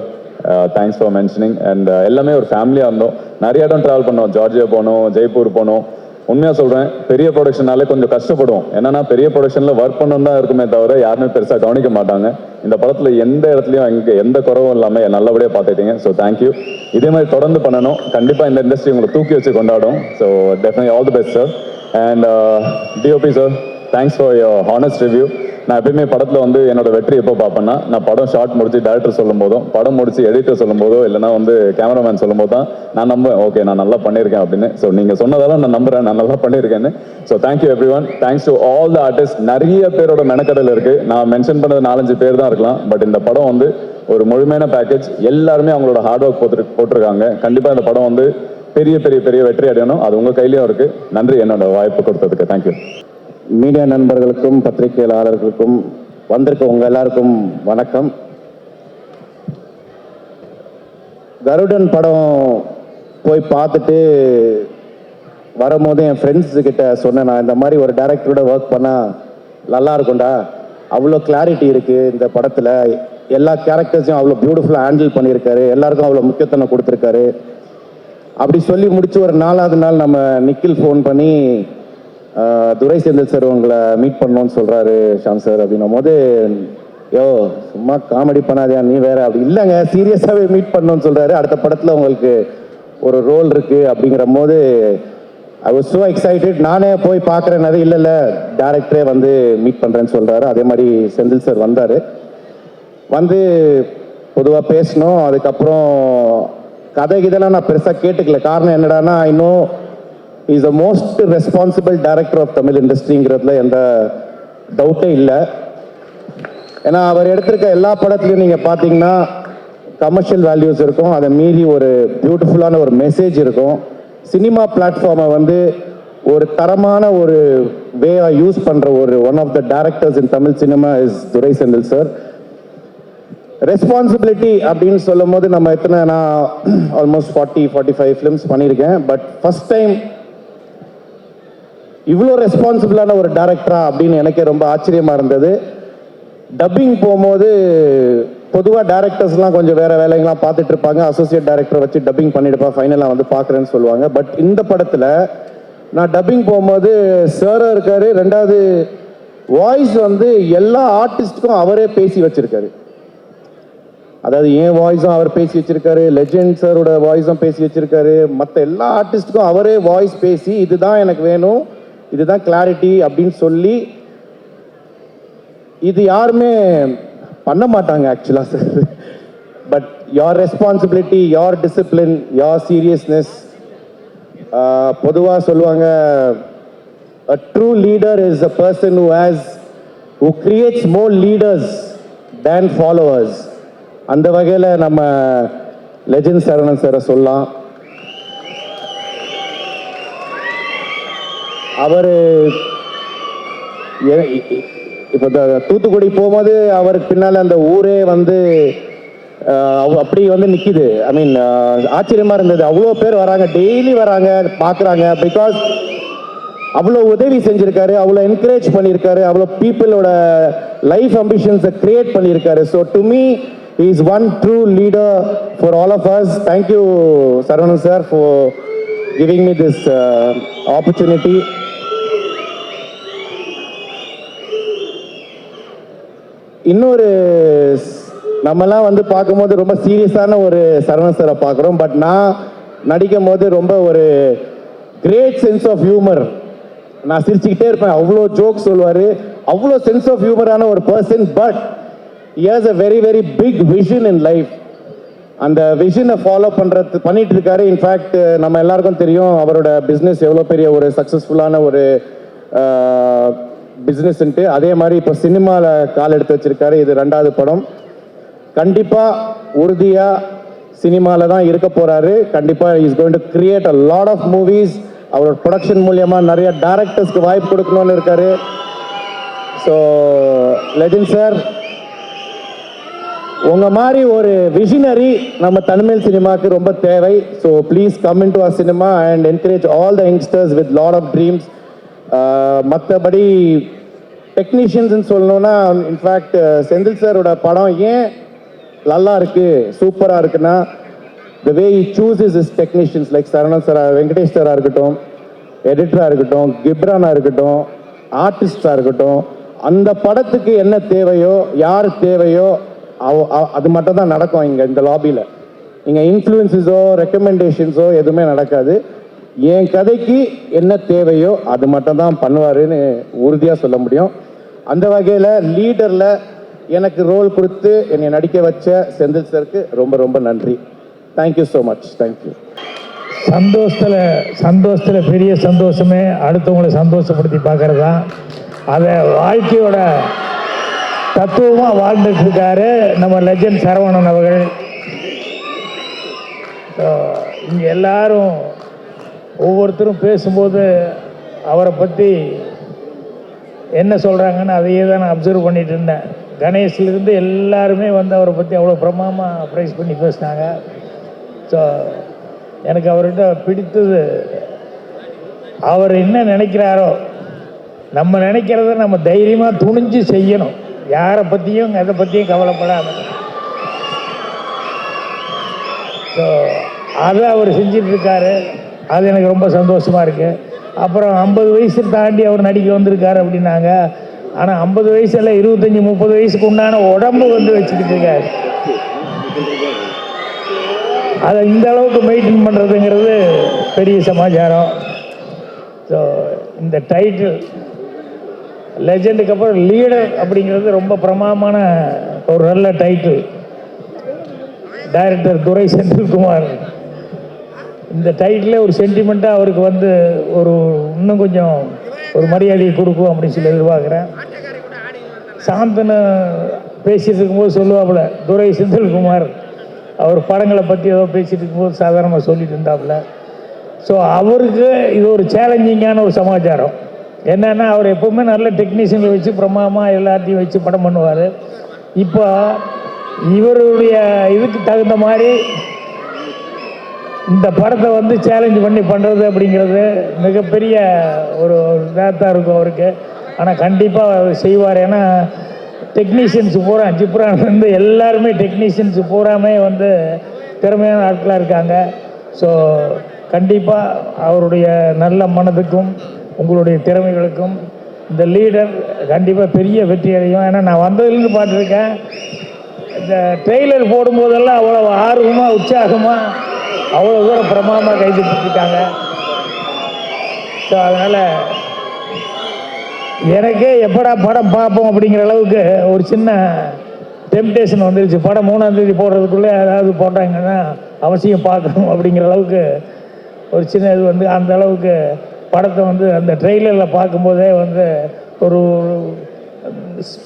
Speaker 4: thanks for mentioning. And எல்லாமே ஒரு ஃபேமிலியாக இருந்தோம். நிறைய இடம் ட்ராவல் பண்ணோம், ஜார்ஜியா போனோம், ஜெய்ப்பூர் போனோம். உண்மையாக சொல்கிறேன், பெரிய ப்ரொடக்ஷனாலே கொஞ்சம் கஷ்டப்படுவோம். என்னன்னா பெரிய ப்ரொடக்ஷனில் ஒர்க் பண்ணணும் தான் இருக்குமே தவிர யாருமே பெருசாக கவனிக்க மாட்டாங்க. இந்த படத்தில் எந்த இடத்துலையும் இங்கே எந்த குறவும் இல்லாமல் நல்லபடியாக பார்த்துட்டீங்க. So thank you. இதே மாதிரி தொடர்ந்து பண்ணணும். கண்டிப்பாக இந்த இண்டஸ்ட்ரி உங்களை தூக்கி வச்சு கொண்டாடும். So definitely all the best sir. And DOP sir, thanks for your honest review. நான் எப்பயுமே படத்தில் வந்து என்னோட வெற்றி எப்போ பார்ப்பேன்னா, நான் படம் ஷார்ட் முடிச்சு டேரக்டர் சொல்லும் போதும், படம் முடிச்சு எடிட்டர் சொல்லும் போதோ, இல்லைனா வந்து கேமராமேன் சொல்லும் போது தான் நான் நம்புவேன், ஓகே நான் நல்லா பண்ணியிருக்கேன் அப்படின்னு. ஸோ நீங்கள் சொன்னதால நான் நம்புறேன் நான் நல்லா பண்ணியிருக்கேன்னு. So thank you everyone. Thanks to all the artist. நிறைய பேரோட மெனக்கடல் இருக்குது. நான் மென்ஷன் பண்ணது 4-5 பேர் தான் இருக்கலாம். பட் இந்த படம் வந்து ஒரு முழுமையான பேக்கேஜ். எல்லாருமே அவங்களோட ஹார்ட் ஒர்க் போட்டிருக்காங்க. கண்டிப்பாக இந்த படம் வந்து பெரிய வெற்றி அடையணும். அது உங்கள் கையிலையும் இருக்குது. நன்றி என்னோட வாய்ப்பு கொடுத்ததுக்கு. தேங்க்யூ.
Speaker 5: மீடியா நண்பர்களுக்கும் பத்திரிகையாளர்களுக்கும் வந்திருக்க உங்கள் எல்லாருக்கும் வணக்கம். கருடன் படம் போய் பார்த்துட்டு வரும்போது என் ஃப்ரெண்ட்ஸு கிட்ட சொன்னேன், நான் இந்த மாதிரி ஒரு டைரக்டரோட ஒர்க் பண்ணால் நல்லா இருக்கும்டா, அவ்வளோ கிளாரிட்டி இருக்குது இந்த படத்தில், எல்லா கேரக்டர்ஸையும் அவ்வளோ பியூட்டிஃபுல்லாக ஹேண்டில் பண்ணியிருக்காரு, எல்லாருக்கும் அவ்வளோ முக்கியத்துவம் கொடுத்துருக்காரு. அப்படி சொல்லி முடிச்சு ஒரு 4வது நாள் நம்ம நிக்கில் ஃபோன் பண்ணி, துரை செந்தில் சார் உங்களை மீட் பண்ணோன்னு சொல்கிறாரு ஷாம் சார் அப்படின்னும் போது, யோ சும்மா காமெடி பண்ணாதியா நீ வேற, அப்படி இல்லைங்க சீரியஸாகவே மீட் பண்ணோன்னு சொல்கிறாரு. அடுத்த படத்தில் உங்களுக்கு ஒரு ரோல் இருக்குது அப்படிங்கிற போது ஐ வாஸ் ஸோ எக்ஸைட்டட். நானே போய் பார்க்குறேன், இல்லை டேரக்டரே வந்து மீட் பண்ணுறேன்னு சொல்கிறாரு. அதே மாதிரி செந்தில் சார் வந்தார். வந்து பொதுவாக பேசணும். அதுக்கப்புறம் கதை இதெல்லாம் நான் பெருசாக கேட்டுக்கல. காரணம் என்னடானா, இன்னும் is the most responsible director of Tamil இண்டஸ்ட்ரிங்கிறதுல எந்த டவுட்டே இல்லை. ஏன்னா அவர் எடுத்திருக்க எல்லா படத்துலையும் நீங்கள் பார்த்தீங்கன்னா கமர்ஷியல் வேல்யூஸ் இருக்கும், அதை மீறி ஒரு பியூட்டிஃபுல்லான ஒரு மெசேஜ் இருக்கும். சினிமா பிளாட்ஃபார்மை வந்து ஒரு தரமான ஒரு வேயாக யூஸ் பண்ணுற ஒரு one of the directors in Tamil cinema is Durai Senthil sir. Responsibility அப்படின்னு சொல்லும் போது நம்ம நான் ஆல்மோஸ்ட் 40-45 ஃபிலிம்ஸ் பண்ணியிருக்கேன். பட் ஃபர்ஸ்ட் டைம் இவ்வளோ ரெஸ்பான்சிபிளான ஒரு டைரக்டரா அப்படின்னு எனக்கே ரொம்ப ஆச்சரியமாக இருந்தது. டப்பிங் போகும்போது பொதுவாக டைரக்டர்ஸ்லாம் கொஞ்சம் வேறு வேலைங்களாம் பார்த்துட்டு இருப்பாங்க, அசோசியேட் டைரக்டரை வச்சு டப்பிங் பண்ணிடுப்பா, ஃபைனலாக வந்து பார்க்குறேன்னு சொல்லுவாங்க. பட் இந்த படத்தில் நான் டப்பிங் போகும்போது சாராக இருக்காரு. 2வது வாய்ஸ் வந்து எல்லா ஆர்டிஸ்ட்டுக்கும் அவரே பேசி வச்சிருக்காரு. அதாவது என் வாய்ஸும் அவர் பேசி வச்சிருக்காரு, லெஜெண்ட் சாரோட வாய்ஸும் பேசி வச்சிருக்காரு, மற்ற எல்லா ஆர்டிஸ்ட்டுக்கும் அவரே வாய்ஸ் பேசி இதுதான் எனக்கு வேணும், இதுதான் கிளாரிட்டி அப்படின்னு சொல்லி, இது யாருமே பண்ண மாட்டாங்க ஆக்சுவலாக sir. But your responsibility, your discipline, your seriousness. பொதுவாக சொல்லுவாங்க, a true leader is a person who creates more leaders than followers. அந்த வகையில் நம்ம லெஜெண்ட் சரவணன் சாரை சொல்லலாம். அவர் இப்போ தூத்துக்குடி போகும்போது அவருக்கு பின்னால் அந்த ஊரே வந்து அப்படி வந்து நிற்கிது. ஐ மீன் ஆச்சரியமாக இருந்தது. அவ்வளோ பேர் வராங்க, டெய்லி வராங்க, பார்க்குறாங்க. பிகாஸ் அவ்வளோ உதவி செஞ்சுருக்காரு, அவ்வளோ என்கரேஜ் பண்ணியிருக்காரு, அவ்வளோ பீப்புளோட லைஃப் அம்பிஷன்ஸை கிரியேட் பண்ணியிருக்காரு. So to me is one true leader for all of us. Thank you Saravanan sir for giving me this opportunity. இன்னொரு நம்மலாம் வந்து பார்க்கும்போது ரொம்ப சீரியஸான ஒரு சரவணன் சாரை பார்க்குறோம். பட் நான் நடிக்கும் போது ரொம்ப ஒரு கிரேட் சென்ஸ் ஆஃப் ஹியூமர். நான் சிரிச்சுக்கிட்டே இருப்பேன். அவ்வளோ ஜோக் சொல்லுவார், அவ்வளோ சென்ஸ் ஆஃப் ஹியூமரான ஒரு person. But he has a very very big vision in life. அந்த விஷனை ஃபாலோ பண்ணிட்டு இருக்காரு. இன்ஃபேக்ட் நம்ம எல்லாருக்கும் தெரியும் அவரோட பிஸ்னஸ் எவ்வளோ பெரிய ஒரு சக்ஸஸ்ஃபுல்லான ஒரு பிஸ்னஸ்ன்ட்டு. அதே மாதிரி இப்போ சினிமாவில் கால் எடுத்து வச்சிருக்காரு. இது 2வது படம். கண்டிப்பாக உறுதியாக சினிமாவில் தான் இருக்க போகிறாரு. கண்டிப்பாக is going to create a lot of movies. அவரோட ப்ரொடக்ஷன் மூலியமாக நிறைய டைரக்டர்ஸ்க்கு வாய்ப்பு கொடுக்கணும்னு இருக்காரு. ஸோ லெஜெண்ட் சார், உங்கள் மாதிரி ஒரு விஷனரி நம்ம தமிழ் சினிமாவுக்கு ரொம்ப தேவை. So please come in to our cinema and encourage all the youngsters with lot of dreams. மற்றபடி டெக்னீஷியன்ஸ்ன்னு சொல்லணும்னா, இன்ஃபேக்ட் செந்தில் சாரோட படம் ஏன் நல்லா இருக்குது, சூப்பராக இருக்குன்னா, the way he chooses his technicians like Saravanan sir, Venkatesh சாராக இருக்கட்டும், எடிட்டராக இருக்கட்டும், கிப்ரானாக இருக்கட்டும், ஆர்டிஸ்டாக இருக்கட்டும், அந்த படத்துக்கு என்ன தேவையோ, யார் தேவையோ அது மட்டும் தான் நடக்கும் இங்கே இந்த லாபியில். இங்கே இன்ஃப்ளூயன்ஸஸோ ரெக்கமெண்டேஷன்ஸோ எதுவுமே நடக்காது. என் கதைக்கு என்ன தேவையோ அது மட்டும் தான் பண்ணுவாருன்னு உறுதியாக சொல்ல முடியும். அந்த வகையில் லீடரில் எனக்கு ரோல் கொடுத்து என்னை நடிக்க வச்ச செந்தில் சாருக்கு ரொம்ப ரொம்ப நன்றி. Thank you so much. தேங்க்யூ.
Speaker 6: சந்தோஷத்தில் பெரிய சந்தோஷமே அடுத்தவங்களை சந்தோஷப்படுத்தி பார்க்கறது தான். அதை வாழ்க்கையோட தத்துவமாக வாழ்ந்துட்டு இருக்காரு நம்ம லெஜெண்ட் சரவணன் அவர்கள். இங்கே எல்லாரும் ஒவ்வொருத்தரும் பேசும்போது அவரை பற்றி என்ன சொல்கிறாங்கன்னு அதையே தான் நான் அப்சர்வ் பண்ணிட்டு இருந்தேன். கணேஷ்லேருந்து எல்லாருமே வந்து அவரை பற்றி அவ்வளோ பிரமாதமாக ப்ரைஸ் பண்ணி பேசினாங்க. ஸோ எனக்கு அவர்கிட்ட பிடித்தது, அவர் என்ன நினைக்கிறாரோ நம்ம நினைக்கிறத நம்ம தைரியமாக துணிஞ்சு செய்யணும். யாரை பற்றியும் எதை பற்றியும் கவலைப்படாமல். ஸோ அதை அவர் செஞ்சிட்ருக்காரு. அது எனக்கு ரொம்ப சந்தோஷமாக இருக்குது. அப்புறம் 50 வயசு தாண்டி அவர் நடிக்க வந்திருக்காரு அப்படின்னாங்க. ஆனால் 50 வயசில் 25-30 வயசுக்கு உண்டான உடம்பு வந்து வச்சுக்கிட்டு இருக்காரு. அதை இந்த அளவுக்கு மெயின்டைன் பண்ணுறதுங்கிறது பெரிய சமாச்சாரம். ஸோ இந்த டைட்டில் லெஜெண்டுக்கு அப்புறம் லீடர் அப்படிங்கிறது ரொம்ப பிரமாதமான ஒரு நல்ல டைட்டில். டைரக்டர் துரை செந்தில்குமார் இந்த டைட்டிலே ஒரு சென்டிமெண்ட்டாக அவருக்கு வந்து ஒரு இன்னும் கொஞ்சம் ஒரு மரியாதையை கொடுக்கும் அப்படின்னு சொல்லி எதிர்பார்க்குறேன். சாந்தனு பேசிகிட்டு இருக்கும்போது சொல்லுவாப்புல, துரை செந்தில்குமார் அவர் படங்களை பற்றி ஏதோ பேசிகிட்டு இருக்கும்போது சாதாரணமாக சொல்லிட்டு இருந்தாப்புல. ஸோ அவருக்கு இது ஒரு சேலஞ்சிங்கான ஒரு சமாச்சாரம். என்னென்னா அவர் எப்போவுமே நல்ல டெக்னீஷியனை வச்சு பிரமாதமாக எல்லாத்தையும் வச்சு படம் பண்ணுவார். இப்போ இவருடைய இதுக்கு தகுந்த மாதிரி இந்த படத்தை வந்து சேலஞ்ச் பண்ணி பண்ணுறது அப்படிங்கிறது மிகப்பெரிய ஒரு இதாக தான் இருக்கும் அவருக்கு. ஆனால் கண்டிப்பாக அவர் செய்வார். ஏன்னா டெக்னீஷியன்ஸு பூரா ஜிப்ரான்லேருந்து எல்லாருமே டெக்னீஷியன்ஸு பூராமே வந்து திறமையான ஆட்களாக இருக்காங்க. ஸோ கண்டிப்பாக அவருடைய நல்ல மனதுக்கும் உங்களுடைய திறமைகளுக்கும் இந்த லீடர் கண்டிப்பாக பெரிய வெற்றி அடையும். ஏன்னா நான் வந்ததுலேருந்து பார்த்துருக்கேன், இந்த ட்ரெய்லர் போடும்போதெல்லாம் அவ்வளோ ஆர்வமாக உற்சாகமாக அவ்வளோ தூரம் பிரமாதமாக கைதுப்பட்டுருக்காங்க. ஸோ அதனால் எனக்கே எப்படா படம் பார்ப்போம் அப்படிங்கிற அளவுக்கு ஒரு சின்ன டெம்டேஷன் வந்துருச்சு. படம் 3ஆம் தேதி போடுறதுக்குள்ளே ஏதாவது போட்டாங்கன்னா அவசியம் பார்க்கணும் அப்படிங்கிற அளவுக்கு ஒரு சின்ன இது வந்து அந்த அளவுக்கு படத்தை வந்து அந்த ட்ரெய்லரில் பார்க்கும்போதே வந்து ஒரு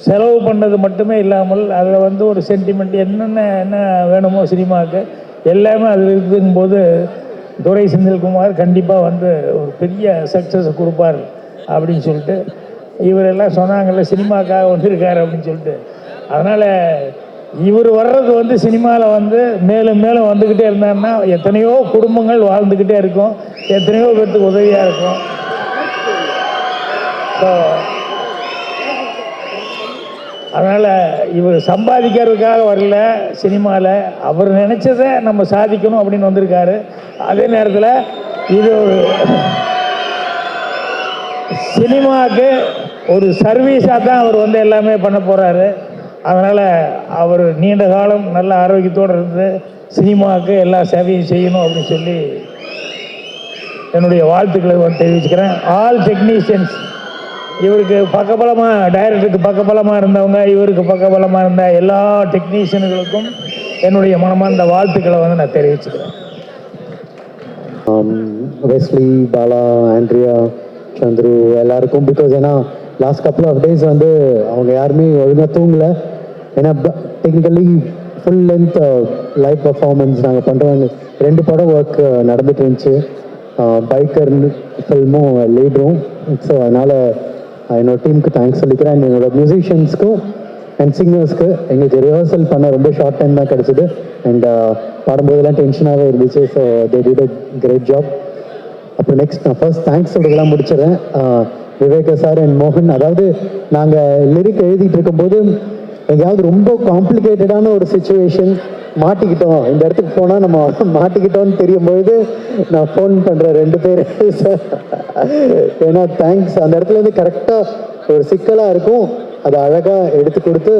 Speaker 6: செலவு பண்ணது மட்டுமே இல்லாமல் அதில் வந்து ஒரு சென்டிமெண்ட் என்ன வேணுமோ சினிமாவுக்கு எல்லாமே அதில் இருக்குங்கும்போது துரை செந்தில்குமார் கண்டிப்பாக வந்து ஒரு பெரிய சக்ஸஸ் கொடுப்பார் அப்படின்னு சொல்லிட்டு இவரெல்லாம் சொன்னாங்கல்ல சினிமாக்காக வந்திருக்காரு அப்படின்னு சொல்லிட்டு. அதனால் இவர் வர்றது வந்து சினிமாவில் வந்து மேலும் மேலும் வந்துக்கிட்டே இருந்தாருன்னா எத்தனையோ குடும்பங்கள் வாழ்ந்துக்கிட்டே இருக்கும், எத்தனையோ பேர்த்துக்கு உதவியாக இருக்கும். ஸோ அதனால் இவர் சம்பாதிக்கிறதுக்காக வரல சினிமாவில், அவர் நினச்சதை நம்ம சாதிக்கணும் அப்படின்னு வந்திருக்காரு. அதே நேரத்தில் இது ஒரு சினிமாவுக்கு ஒரு சர்வீஸாக தான் அவர் வந்து எல்லாமே பண்ண போகிறாரு. அதனால் அவர் நீண்ட காலம் நல்ல ஆரோக்கியத்தோடு இருந்து சினிமாவுக்கு எல்லா சேவையும் செய்யணும் அப்படின்னு சொல்லி என்னுடைய வாழ்த்துக்களை தெரிவிச்சுக்கிறேன். ஆல் டெக்னீஷியன்ஸ், இவருக்கு பக்கபலமாக, டைரக்டருக்கு பக்கபலமாக இருந்தவங்க, இவருக்கு பக்கபலமாக இருந்த எல்லா டெக்னீஷியன்களுக்கும் என்னுடைய மனமார்ந்த வாழ்த்துக்களை வந்து நான் தெரிவிச்சுக்கிறேன்.
Speaker 7: வெஸ்லி, பாலா, ஆண்ட்ரியா, சந்துரு எல்லாருக்கும். பிகாஸ் ஏன்னா லாஸ்ட் கப்புள் ஆஃப் டேஸ் வந்து அவங்க யாருமே ஒழுங்காக தூங்கலை. ஏன்னா technically full length live performance நாங்கள் பண்ணுறோம். 2 படம் ஒர்க் நடந்துட்டு இருந்துச்சு, பைக்கர் ஃபில்மும் லீடரும். ஸோ அதனால் என்னோடய டீமுக்கு தேங்க்ஸ் சொல்லிக்கிறேன். அண்ட் என்னோடய மியூசிஷியன்ஸ்க்கும் அண்ட் சிங்கர்ஸ்க்கு எங்களுக்கு ரிஹர்சல் பண்ண ரொம்ப ஷார்ட் டைம் தான் கிடச்சிது. அண்ட் பாடும்போதெல்லாம் டென்ஷனாகவே இருந்துச்சு. So they did a great job. அப்புறம் நெக்ஸ்ட் நான் ஃபர்ஸ்ட் தேங்க்ஸ் சொல்லிக்கலாம் முடிச்சிடறேன். விவேக சார் அண்ட் மோகன். அதாவது நாங்கள் லிரிக் எழுதிட்டு இருக்கும்போது எங்கேயாவது ரொம்ப காம்ப்ளிகேட்டடான ஒரு சுச்சுவேஷன் மாட்டிக்கிட்டோம், இந்த இடத்துக்கு போனால் நம்ம மாட்டிக்கிட்டோம்னு தெரியும்பொழுது நான் ஃபோன் பண்ணுறேன் 2 பேர் சார். ஏன்னா தேங்க்ஸ், அந்த இடத்துலேருந்து கரெக்டாக ஒரு சிக்கலாக இருக்கும், அதை அழகாக எடுத்து கொடுத்து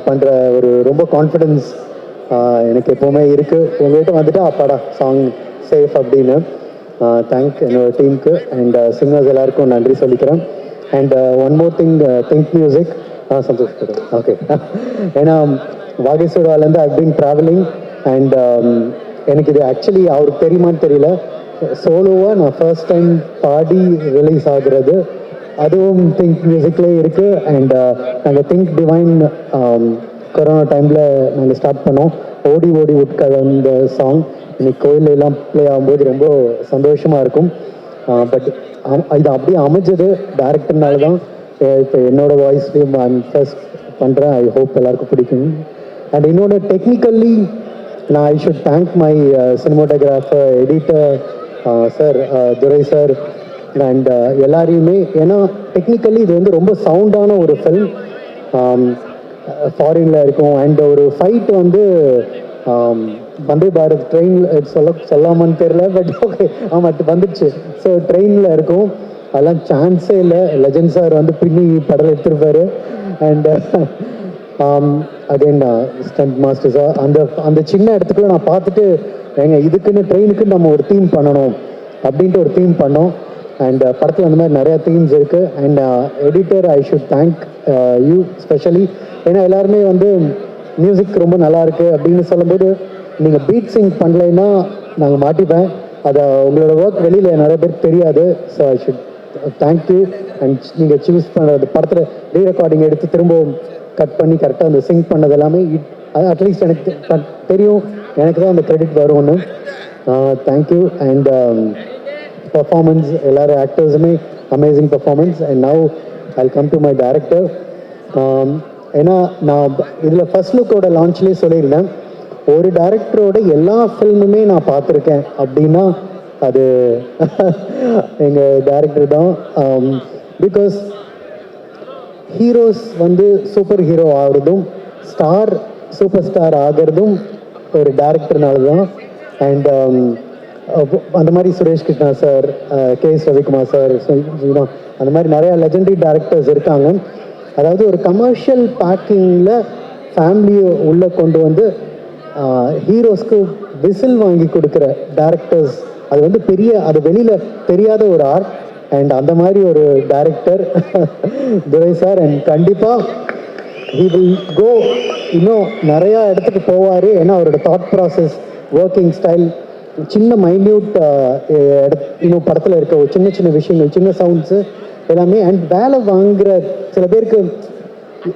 Speaker 7: பண்ணுற ஒரு ரொம்ப கான்ஃபிடென்ஸ் எனக்கு எப்போவுமே இருக்குது. உங்கள்கிட்ட வந்துட்டு அப்பாடா சாங் சேஃப் அப்படின்னு. தேங்க் என்னோட டீமுக்கு அண்ட் சிங்கர்ஸ் எல்லாருக்கும் நன்றி சொல்லிக்கிறேன். And one more thing, think music சந்தோஷப்படுறேன். ஓகே, ஏன்னா வாகேஸ்வராலேருந்து ஐ பீன் ட்ராவலிங் அண்ட் எனக்கு இது ஆக்சுவலி அவருக்கு தெரியுமான்னு தெரியல, சோலோவாக நான் ஃபர்ஸ்ட் டைம் பாடி ரிலீஸ் ஆகுறது, அதுவும் திங்க் மியூசிக்லேயே இருக்குது. அண்ட் நாங்கள் திங்க் டிவைன் கொரோனா டைமில் நாங்கள் ஸ்டார்ட் பண்ணோம். ஓடி ஓடி உட்கலந்த சாங் இன்னைக்கு கோயிலெல்லாம் ப்ளே ஆகும்போது ரொம்ப சந்தோஷமாக இருக்கும். பட் இது அப்படியே அமைஞ்சது டேரக்டர்னால தான். இப்போ என்னோடய வாய்ஸ்லேயும் நான் ஃபர்ஸ்ட் பண்ணுறேன். ஐ ஹோப் எல்லாருக்கும் பிடிக்கும். அண்ட் இன்னொன்று டெக்னிக்கல்லி நான் I should thank my cinematographer, editor sir, Durai sir and எல்லாரையுமே. ஏன்னா டெக்னிக்கலி இது வந்து ரொம்ப சவுண்டான ஒரு ஃபில்ம், ஃபாரினில் இருக்கும். அண்ட் ஒரு ஃபைட் வந்து வந்தே பாரத் ட்ரெயினில் சொல்லாமான்னு தெரியல, பட் ஓகே ஆமாம் வந்துடுச்சு. ஸோ ட்ரெயினில் இருக்கும், அதெல்லாம் சான்ஸே இல்லை. லெஜண்ட் சார் வந்து பின்னி படம் எடுத்திருப்பாரு. And again stunt master sir, அந்த சின்ன இடத்துக்குள்ள நான் பார்த்துட்டு இதுக்குன்னு ட்ரெயினுக்குன்னு நம்ம ஒரு தீம் பண்ணணும் அப்படின்ட்டு ஒரு தீம் பண்ணோம். அண்ட் படத்தில் அந்த மாதிரி நிறையா தீம்ஸ் இருக்குது. And editor I should thank you specially. ஏன்னா எல்லாருமே வந்து மியூசிக் ரொம்ப நல்லா இருக்குது அப்படின்னு சொல்லும்போது நீங்கள் பீட் சிங் பண்ணலைன்னா நாங்கள் மாட்டிப்பேன். அதை உங்களோட ஒர்க் வெளியில் நிறைய பேருக்கு தெரியாது. So I should thank you. And நீங்கள் சூஸ் பண்ணுறது படத்தில் ரீ ரெக்கார்டிங் எடுத்து திரும்பவும் கட் பண்ணி கரெக்டாக அந்த சிங்க் பண்ணது எல்லாமே அது அட்லீஸ்ட் எனக்கு தெரியும், எனக்கு தான் அந்த கிரெடிட் வரும்னு. தேங்க்யூ. அண்ட் பர்ஃபார்மன்ஸ் எல்லாரும் ஆக்டர்ஸுமே amazing performance. And now I come to my director. ஏன்னா நான் இதில் ஃபர்ஸ்ட் லுக்கோட லான்ச்லேயே சொல்லியிருந்தேன், ஒரு டைரக்டரோட எல்லா ஃபில்முமே நான் பார்த்துருக்கேன் அப்படின்னா அது எங்கள் டைரக்டர் தான். பிகாஸ் ஹீரோஸ் வந்து சூப்பர் ஹீரோ ஆகிறதும் ஸ்டார் சூப்பர் ஸ்டார் ஆகிறதும் ஒரு டைரக்டர்னால தான். அண்ட் அந்த மாதிரி Suresh Krishna sir, K S. Ravikumar sir, அந்த மாதிரி நிறையா லெஜெண்டரி டைரக்டர்ஸ் இருக்காங்க. அதாவது ஒரு கமர்ஷியல் பேக்கிங்கில் ஃபேமிலியை உள்ளே கொண்டு வந்து ஹீரோஸ்க்கு விசில் வாங்கி கொடுக்குற டைரக்டர்ஸ், அது வந்து பெரிய, அது வெளியில் தெரியாத ஒரு ஆர்ட். அண்ட் அந்த மாதிரி ஒரு டைரக்டர் துரை சார். அண்ட் கண்டிப்பாக he will go இன்னும் நிறையா இடத்துக்கு போவார். ஏன்னா அவரோட தாட் ப்ராசஸ், ஒர்க்கிங் ஸ்டைல், சின்ன மைன்யூட் இன்னும் படத்தில் இருக்க ஒரு சின்ன சின்ன விஷயங்கள், சின்ன சவுண்ட்ஸு எல்லாமே. அண்ட் வேலை வாங்குற சில பேருக்கு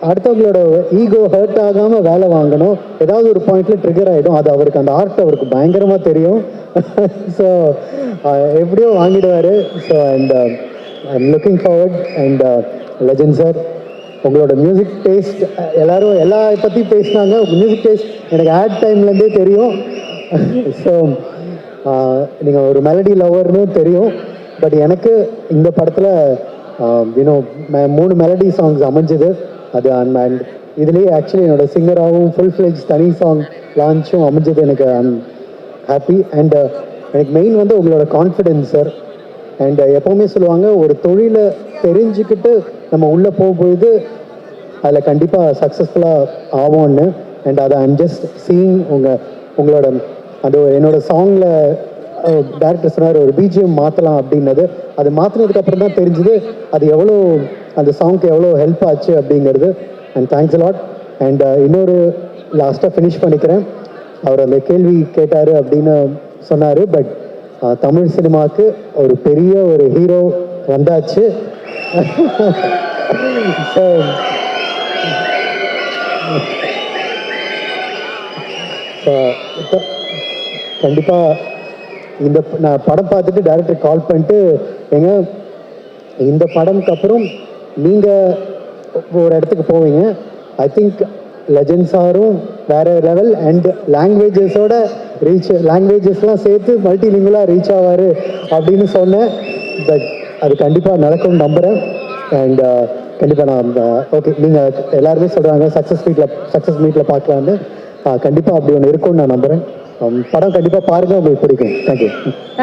Speaker 7: அடுத்தவங்களோட ஈகோ ஹர்ட் ஆகாமல் வேலை வாங்கணும், ஏதாவது ஒரு பாயிண்ட்ல ட்ரிகர் ஆகிடும். அது அவருக்கு அந்த ஆர்ட் அவருக்கு பயங்கரமாக தெரியும். ஸோ எப்படியோ வாங்கிடுவார். So and I'm looking forward. And legend sir, உங்களோட மியூசிக் டேஸ்ட் எல்லாரும் எல்லா பற்றி பேசினாங்க. மியூசிக் டேஸ்ட் எனக்கு ஆட் டைம்லேருந்தே தெரியும். ஸோ நீங்கள் ஒரு மெலடி லவர்னு தெரியும். பட் எனக்கு இந்த படத்தில் யூனோ 3 மெலடி சாங்ஸ் அமைஞ்சது. அது அண்ட் இதுலேயே ஆக்சுவலி என்னோட சிங்கராகவும் ஃபுல் ஃப்ளெஜ் தனி சாங் லான்ச்சும் அமைஞ்சது. எனக்கு ஐம் ஹாப்பி. அண்ட் எனக்கு மெயின் வந்து உங்களோட கான்ஃபிடென்ஸ் சார். அண்ட் எப்போவுமே சொல்லுவாங்க ஒரு தொழிலை தெரிஞ்சுக்கிட்டு நம்ம உள்ளே போகும்பொழுது அதில் கண்டிப்பாக சக்ஸஸ்ஃபுல்லாக ஆகும்னு. அண்ட் அதை ஐம் ஜஸ்ட் சீயிங் உங்களோட அது என்னோட சாங்கில் டேரக்டர் சொன்னார் ஒரு பிஜிஎம் மாற்றலாம் அப்படின்னது. அது மாற்றினதுக்கப்புறம் தான் தெரிஞ்சுது அது எவ்வளோ அந்த சாங்க்கு எவ்வளோ ஹெல்ப் ஆச்சு அப்படிங்கிறது. And thanks a lot. அண்ட் இன்னொரு லாஸ்ட்டாக ஃபினிஷ் பண்ணிக்கிறேன். அவர் அந்த கேள்வி கேட்டார் அப்படின்னு சொன்னார். பட் தமிழ் சினிமாவுக்கு ஒரு பெரிய ஒரு ஹீரோ வந்தாச்சு. ஸோ கண்டிப்பாக இந்த நான் படம் பார்த்துட்டு டைரக்டர் கால் பண்ணிட்டு ஏங்க இந்த படம்க்கு அப்புறம் நீங்கள் ஒரு இடத்துக்கு போவீங்க, ஐ திங்க் லெஜண்ட் சாரும் வேற லெவல் அண்ட் லாங்குவேஜஸோட லாங்குவேஜஸ்லாம் சேர்த்து மல்டிலிங்குவலாக ரீச் ஆவார் அப்படின்னு சொன்னேன். பட் அது கண்டிப்பாக நடக்கும்னு நம்புகிறேன். அண்ட் கண்டிப்பாக நான் ஓகே நீங்கள் எல்லாருமே சொல்கிறாங்க சக்ஸஸ் மீட்டில் பார்க்கலான்னு. கண்டிப்பாக அப்படி ஒன்று இருக்கும்னு நான் நம்புகிறேன். படம் கண்டிப்பாக பாருங்கள், உங்களுக்கு பிடிக்கும். தேங்க்யூ.